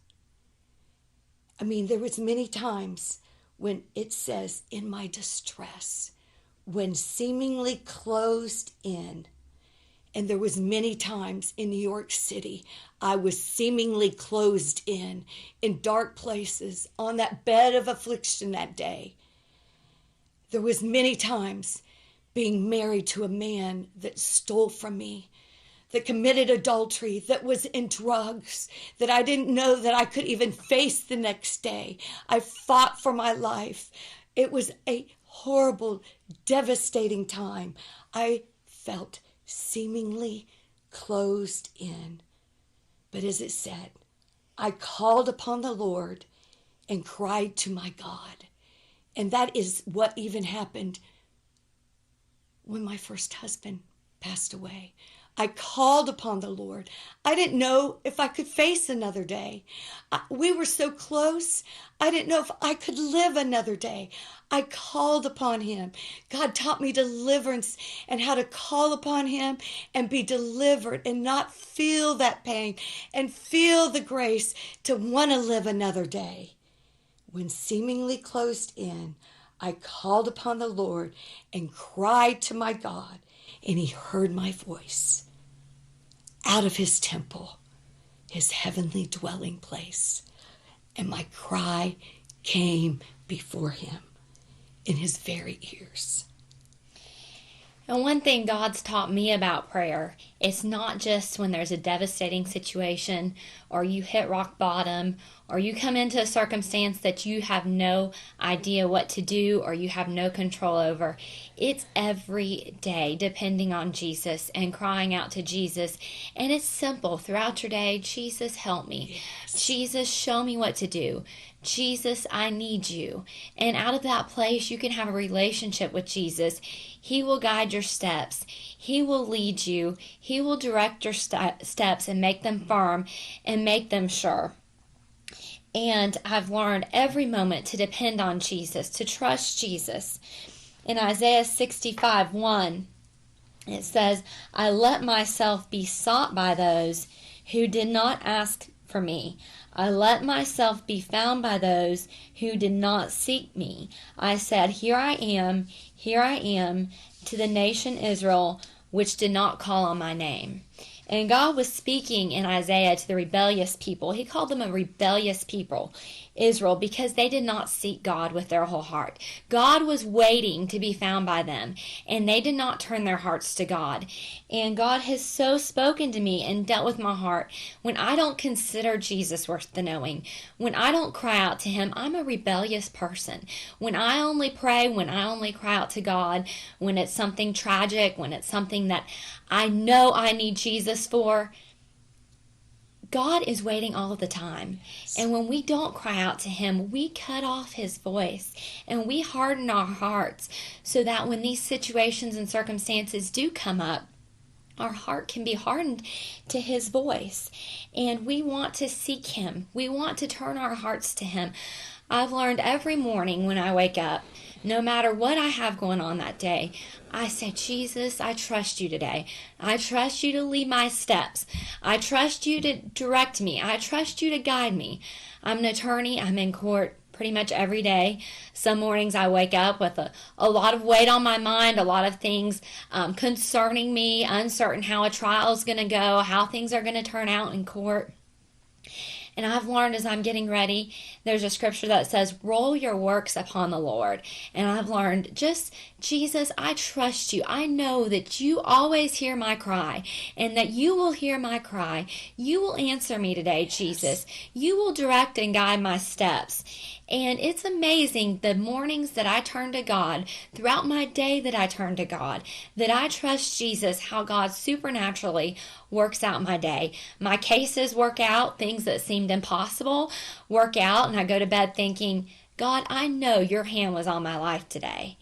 I mean, there was many times when it says, in my distress, when seemingly closed in. And there was many times in New York City, I was seemingly closed in dark places, on that bed of affliction that day. There was many times being married to a man that stole from me, that committed adultery, that was in drugs, that I didn't know that I could even face the next day. I fought for my life. It was a horrible, devastating time. I felt seemingly closed in. But as it said, I called upon the Lord and cried to my God. And that is what even happened when my first husband passed away. I called upon the Lord. I didn't know if I could face another day. We were so close. I didn't know if I could live another day. I called upon him. God taught me deliverance and how to call upon him and be delivered and not feel that pain and feel the grace to want to live another day. When seemingly closed in, I called upon the Lord and cried to my God, and he heard my voice out of his temple, his heavenly dwelling place. And my cry came before him in his very ears. And one thing God's taught me about prayer, it's not just when there's a devastating situation or you hit rock bottom or you come into a circumstance that you have no idea what to do or you have no control over. It's every day depending on Jesus and crying out to Jesus. And it's simple throughout your day. Jesus, help me. Yes. Jesus, show me what to do. Jesus, I need you. And out of that place, you can have a relationship with Jesus. He will guide your steps. He will lead you. He will direct your steps and make them firm and make them sure. And I've learned every moment to depend on Jesus, to trust Jesus. In Isaiah 65:1, it says, I let myself be sought by those who did not ask for me. I let myself be found by those who did not seek me. I said, here I am, to the nation Israel, which did not call on my name. And God was speaking in Isaiah to the rebellious people. He called them a rebellious people, Israel, because they did not seek God with their whole heart. God was waiting to be found by them, and they did not turn their hearts to God. And God has so spoken to me and dealt with my heart. When I don't consider Jesus worth the knowing, when I don't cry out to him, I'm a rebellious person. When I only pray, when I only cry out to God, when it's something tragic, when it's something that I know I need Jesus for, God is waiting all of the time. And when we don't cry out to him, we cut off his voice and we harden our hearts so that when these situations and circumstances do come up, our heart can be hardened to his voice. And we want to seek him. We want to turn our hearts to him. I've learned every morning when I wake up, no matter what I have going on that day, I say, Jesus, I trust you today. I trust you to lead my steps. I trust you to direct me. I trust you to guide me. I'm an attorney. I'm in court pretty much every day. Some mornings I wake up with a lot of weight on my mind, a lot of things concerning me, uncertain how a trial is going to go, how things are going to turn out in court. And I've learned as I'm getting ready, there's a scripture that says, roll your works upon the Lord. And I've learned, just, Jesus, I trust you. I know that you always hear my cry and that you will hear my cry. You will answer me today, Jesus. You will direct and guide my steps. And it's amazing the mornings that I turn to God, throughout my day that I turn to God, that I trust Jesus, how God supernaturally works out my day. My cases work out, things that seemed impossible work out, and I go to bed thinking, God, I know your hand was on my life today.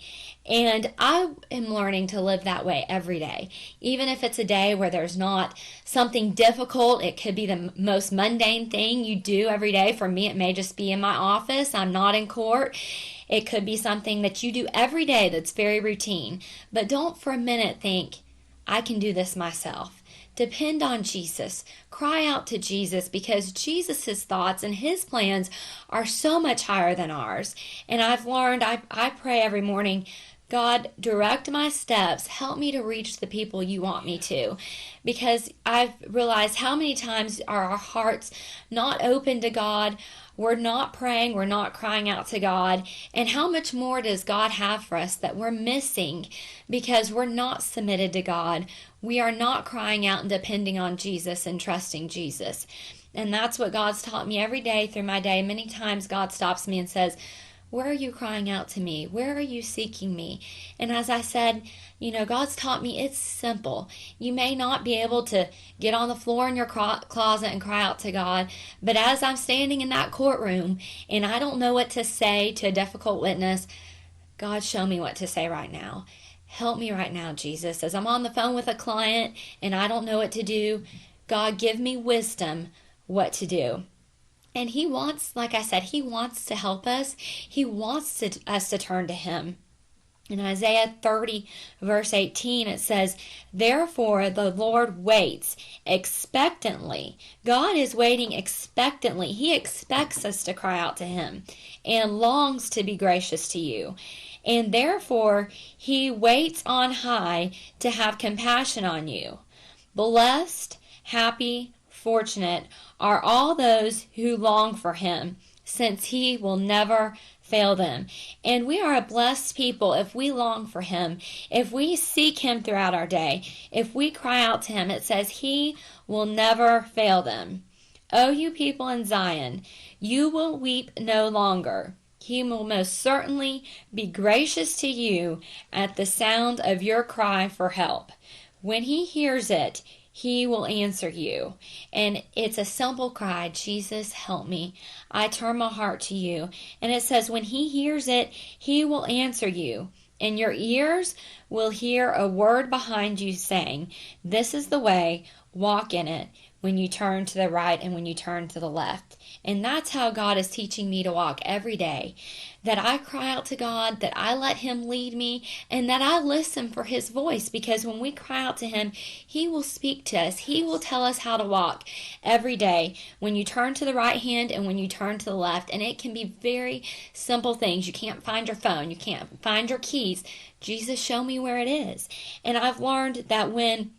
And I am learning to live that way every day. Even if it's a day where there's not something difficult, it could be the most mundane thing you do every day. For me, it may just be in my office. I'm not in court. It could be something that you do every day that's very routine. But don't for a minute think, I can do this myself. Depend on Jesus. Cry out to Jesus, because Jesus' thoughts and his plans are so much higher than ours. And I've learned, I pray every morning, God, direct my steps. Help me to reach the people you want me to. Because I've realized how many times are our hearts not open to God. We're not praying. We're not crying out to God. And how much more does God have for us that we're missing because we're not submitted to God? We are not crying out and depending on Jesus and trusting Jesus. And that's what God's taught me every day through my day. Many times God stops me and says, where are you crying out to me? Where are you seeking me? And as I said, God's taught me it's simple. You may not be able to get on the floor in your closet and cry out to God, but as I'm standing in that courtroom and I don't know what to say to a difficult witness, God, show me what to say right now. help me right now, Jesus. As I'm on the phone with a client and I don't know what to do, God, give me wisdom what to do. And he wants, like I said, he wants to help us. He wants us to turn to him. In Isaiah 30, verse 18, it says, therefore the Lord waits expectantly. God is waiting expectantly. He expects us to cry out to him and longs to be gracious to you. And therefore he waits on high to have compassion on you. Blessed, happy, fortunate are all those who long for him, since he will never fail them. And we are a blessed people if we long for him, if we seek him throughout our day, if we cry out to him. It says he will never fail them. O you people in Zion, you will weep no longer. He will most certainly be gracious to you at the sound of your cry for help. When he hears it, he will answer you. And it's a simple cry, Jesus, help me. I turn my heart to you. And it says when he hears it, he will answer you. And your ears will hear a word behind you saying, this is the way, walk in it, when you turn to the right and when you turn to the left. And that's how God is teaching me to walk every day. That I cry out to God, that I let him lead me, and that I listen for his voice. Because when we cry out to him, he will speak to us. He will tell us how to walk every day. When you turn to the right hand and when you turn to the left. And it can be very simple things. You can't find your phone. You can't find your keys. Jesus, show me where it is. And I've learned that when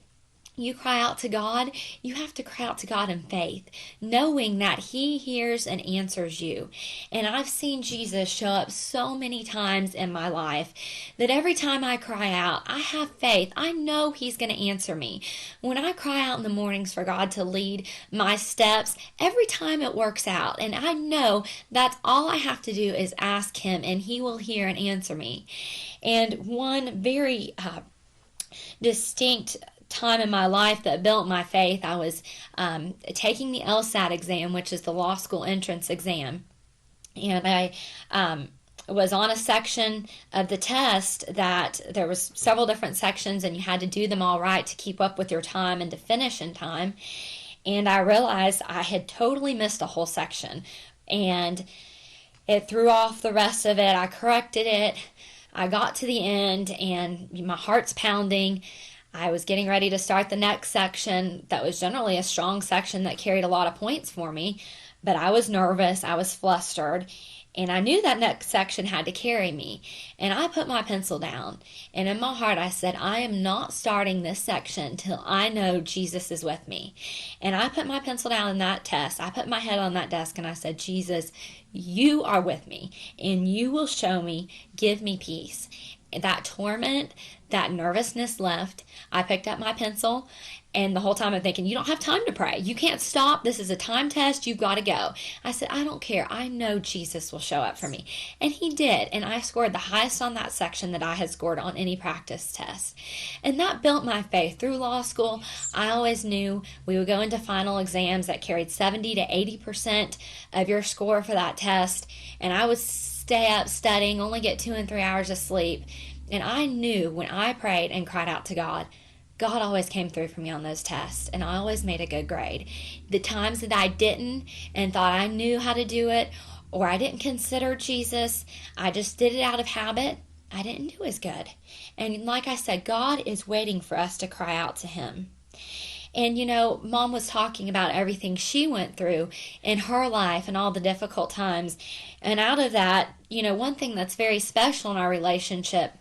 you cry out to God, you have to cry out to God in faith, knowing that he hears and answers you. And I've seen Jesus show up so many times in my life that every time I cry out, I have faith. I know he's going to answer me. When I cry out in the mornings for God to lead my steps, every time it works out. And I know that's all I have to do is ask him, and he will hear and answer me. And one very distinct time in my life that built my faith, I was taking the LSAT exam, which is the law school entrance exam. And I was on a section of the test that there was several different sections and you had to do them all right to keep up with your time and to finish in time. And I realized I had totally missed a whole section. And it threw off the rest of it. I corrected it. I got to the end and my heart's pounding. I was getting ready to start the next section that was generally a strong section that carried a lot of points for me, but I was nervous, I was flustered, and I knew that next section had to carry me. And I put my pencil down, and in my heart I said, I am not starting this section till I know Jesus is with me. And I put my pencil down in that test. I put my head on that desk and I said, Jesus, you are with me, and you will show me, give me peace. That torment, that nervousness left. I picked up my pencil, and the whole time I'm thinking, you don't have time to pray. You can't stop. This is a time test. You've got to go. I said, I don't care. I know Jesus will show up for me. And he did. And I scored the highest on that section that I had scored on any practice test. And that built my faith. Through law school, I always knew we would go into final exams that carried 70 to 80% of your score for that test. And I would stay up studying, only get 2 and 3 hours of sleep. And I knew when I prayed and cried out to God, God always came through for me on those tests, and I always made a good grade. The times that I didn't and thought I knew how to do it, or I didn't consider Jesus, I just did it out of habit, I didn't do as good. And like I said, God is waiting for us to cry out to him. And, you know, Mom was talking about everything she went through in her life and all the difficult times. And out of that, you know, one thing that's very special in our relationship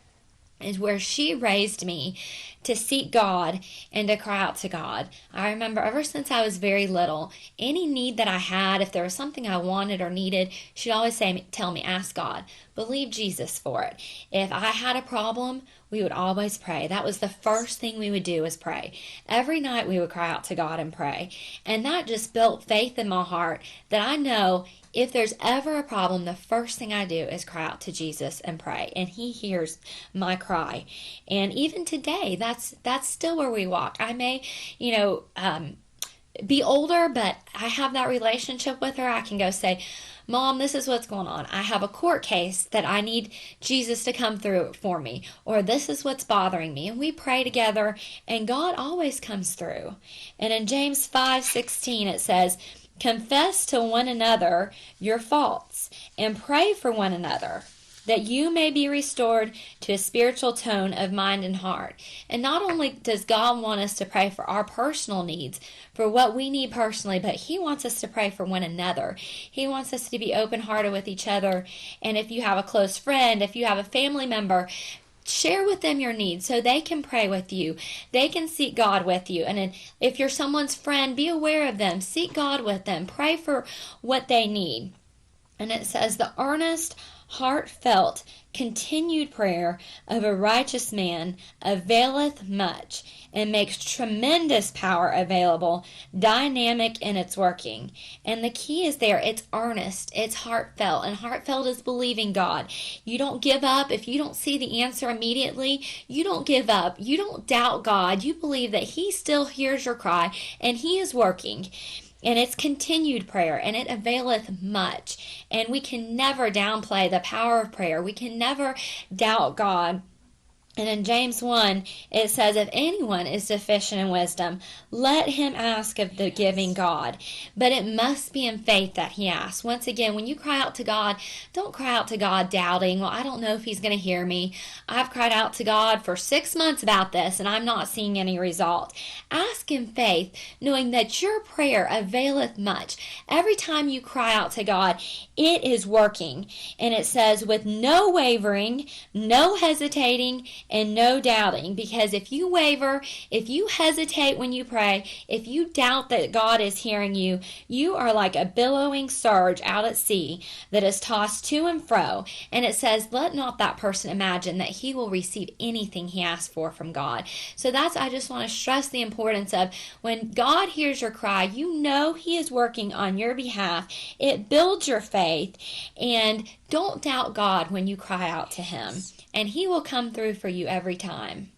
is where she raised me to seek God and to cry out to God. I remember ever since I was very little, any need that I had, if there was something I wanted or needed, she'd always tell me, ask God, believe Jesus for it. If I had a problem, we would always pray. That was the first thing we would do, was pray. Every night we would cry out to God and pray. And that just built faith in my heart that I know if there's ever a problem, the first thing I do is cry out to Jesus and pray, and he hears my cry. And even today, that's still where we walk. I may, be older, but I have that relationship with her. I can go say, Mom, this is what's going on. I have a court case that I need Jesus to come through for me, or this is what's bothering me. And we pray together, and God always comes through. And in James 5:16 it says, confess to one another your faults and pray for one another, that you may be restored to a spiritual tone of mind and heart. And not only does God want us to pray for our personal needs, for what we need personally, but He wants us to pray for one another. He wants us to be open-hearted with each other. And if you have a close friend, if you have a family member, share with them your needs so they can pray with you. They can seek God with you. And if you're someone's friend, be aware of them. Seek God with them. Pray for what they need. And it says, the earnest, heartfelt, continued prayer of a righteous man availeth much, and makes tremendous power available, dynamic in its working. And the key is there. It's earnest. It's heartfelt. And heartfelt is believing God. You don't give up. If you don't see the answer immediately, you don't give up. You don't doubt God. You believe that He still hears your cry and He is working. And it's continued prayer, and it availeth much. And we can never downplay the power of prayer. We can never doubt God. And in James 1, it says, if anyone is deficient in wisdom, let him ask of the giving God. But it must be in faith that he asks. Once again, when you cry out to God, don't cry out to God doubting, well, I don't know if He's going to hear me. I've cried out to God for 6 months about this, and I'm not seeing any result. Ask in faith, knowing that your prayer availeth much. Every time you cry out to God, it is working. And it says, with no wavering, no hesitating, and no doubting. Because if you waver, if you hesitate when you pray, if you doubt that God is hearing you, you are like a billowing surge out at sea that is tossed to and fro. And it says, let not that person imagine that he will receive anything he asks for from God. So I just want to stress the importance of when God hears your cry, you know He is working on your behalf. It builds your faith, and don't doubt God when you cry out to Him. And He will come through for you every time.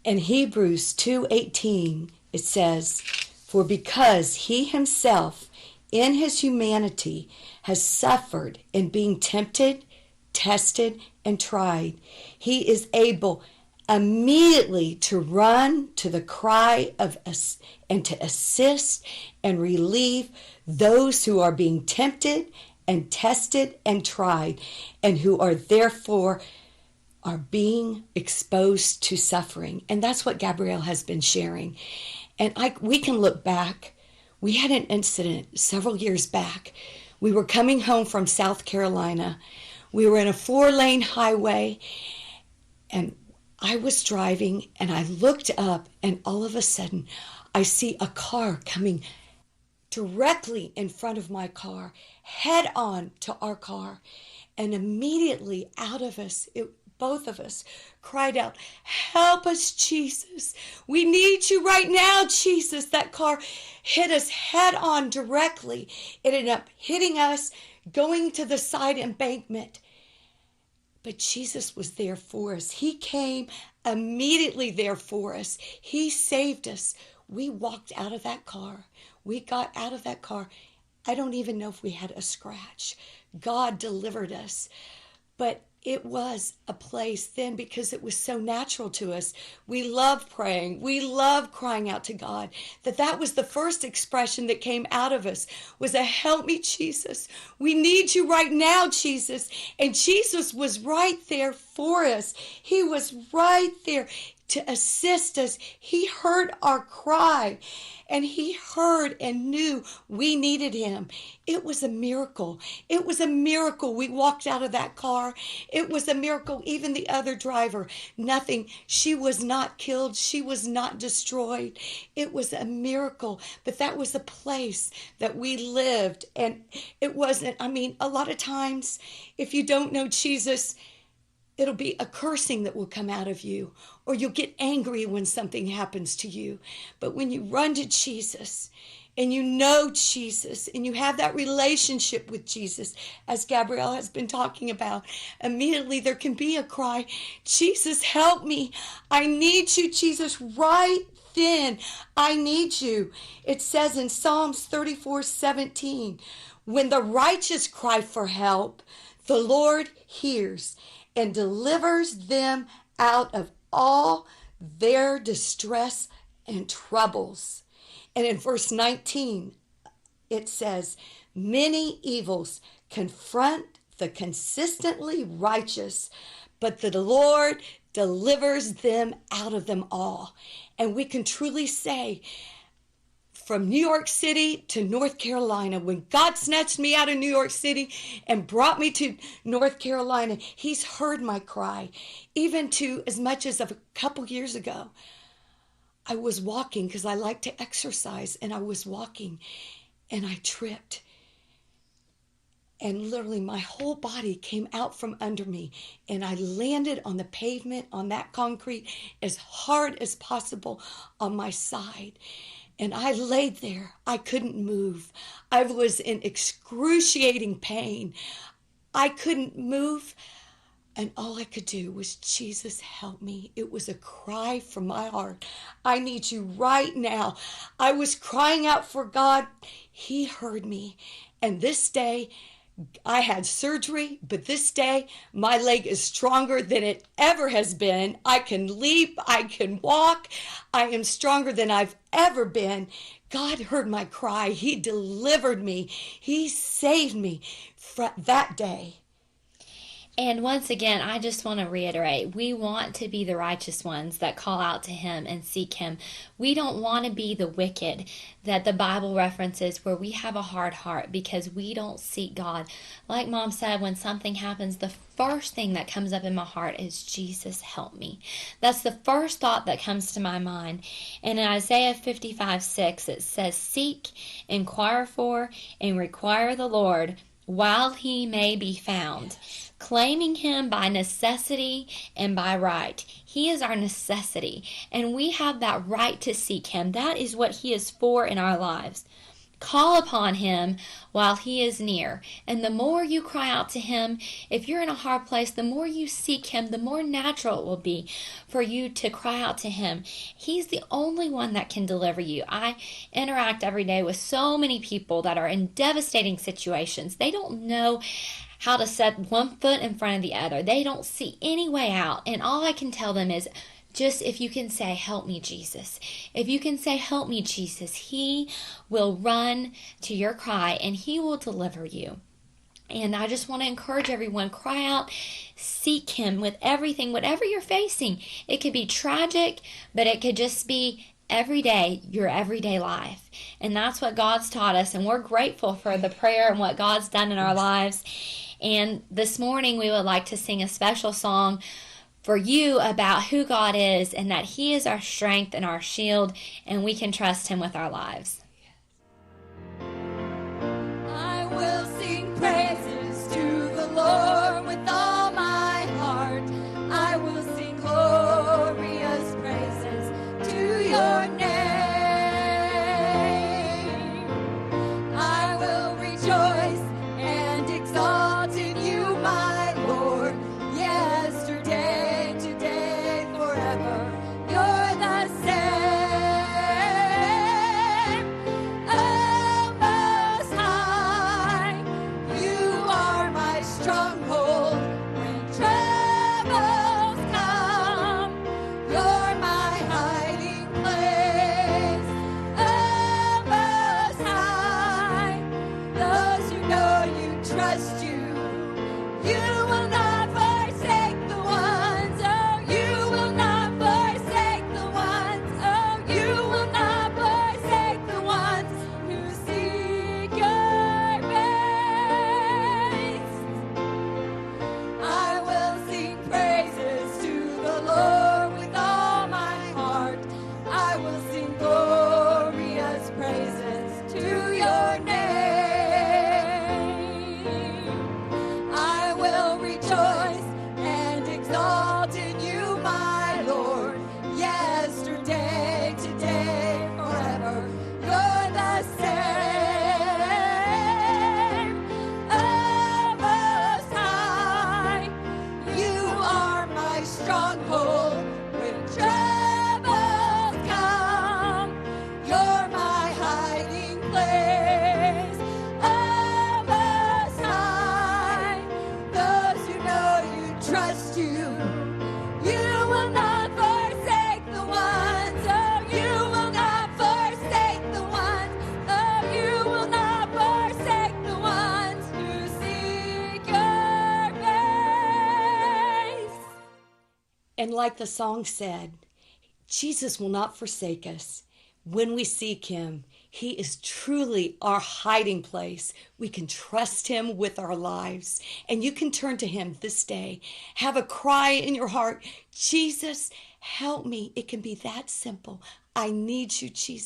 In Hebrews 2:18, it says, for because He Himself in His humanity has suffered in being tempted, tested, and tried, He is able immediately to run to the cry of us and to assist and relieve those who are being tempted and tested and tried, and who are therefore are being exposed to suffering. And that's what Gabrielle has been sharing. And we can look back. We had an incident several years back. We were coming home from South Carolina. We were in a 4-lane highway, and I was driving, and I looked up, and all of a sudden I see a car coming directly in front of my car, head on to our car. And immediately out of us, both of us cried out, help us, Jesus. We need you right now, Jesus. That car hit us head on directly. It ended up hitting us, going to the side embankment. But Jesus was there for us. He came immediately there for us. He saved us. We walked out of that car. We got out of that car. I don't even know if we had a scratch. God delivered us. But it was a place then, because it was so natural to us. We love praying. We love crying out to God. That was the first expression that came out of us, was a help me, Jesus. We need you right now, Jesus. And Jesus was right there for us. He was right there to assist us. He heard our cry, and He heard and knew we needed Him. It was a miracle. It was a miracle. We walked out of that car. It was a miracle. Even the other driver, nothing. She was not killed. She was not destroyed. It was a miracle. But that was a place that we lived. And it wasn't, a lot of times, if you don't know Jesus, it'll be a cursing that will come out of you, or you'll get angry when something happens to you. But when you run to Jesus, and you know Jesus, and you have that relationship with Jesus, as Gabrielle has been talking about, immediately there can be a cry, Jesus, help me. I need you, Jesus, right thin. I need you. It says in Psalms 34:17, when the righteous cry for help, the Lord hears and delivers them out of all their distress and troubles. And in verse 19, it says, many evils confront the consistently righteous, but the Lord delivers them out of them all. And we can truly say, from New York City to North Carolina, when God snatched me out of New York City and brought me to North Carolina, he's heard my cry. Even to as much as a couple years ago, I was walking because I like to exercise, and I was walking and I tripped. And literally my whole body came out from under me, and I landed on the pavement, on that concrete, as hard as possible on my side. And I laid there. I couldn't move. I was in excruciating pain. I couldn't move. And all I could do was, Jesus, help me. It was a cry from my heart. I need you right now. I was crying out for God. He heard me. And this day, I had surgery, but this day my leg is stronger than it ever has been. I can leap, I can walk. I am stronger than I've ever been. God heard my cry. He delivered me. He saved me from that day. And once again, I just want to reiterate, we want to be the righteous ones that call out to him and seek him. We don't want to be the wicked that the Bible references, where we have a hard heart because we don't seek God. Like Mom said, when something happens, the first thing that comes up in my heart is, Jesus, help me. That's the first thought that comes to my mind. And in Isaiah 55:6, it says, seek, inquire for, and require the Lord while he may be found. Claiming him by necessity and by right. He is our necessity, and we have that right to seek him. That is what he is for in our lives. Call upon him while he is near. And the more you cry out to him, if you're in a hard place, the more you seek him, the more natural it will be for you to cry out to him. He's the only one that can deliver you. I interact every day with so many people that are in devastating situations. They don't know how to set one foot in front of the other. They don't see any way out. And all I can tell them is, just if you can say, help me, Jesus. If you can say, help me, Jesus, he will run to your cry and he will deliver you. And I just want to encourage everyone, cry out, seek him with everything, whatever you're facing. It could be tragic, but it could just be every day, your everyday life. And that's what God's taught us. And we're grateful for the prayer and what God's done in our lives. And this morning we would like to sing a special song for you about who God is and that he is our strength and our shield, and we can trust him with our lives. I will sing praises to the Lord with all my heart. I will sing glorious praises to your name. I will rejoice and exalt in you, my Lord. Yesterday, today, forever, you're the same. And like the song said, Jesus will not forsake us. When we seek him, he is truly our hiding place. We can trust him with our lives. And you can turn to him this day. Have a cry in your heart. Jesus, help me. It can be that simple. I need you, Jesus.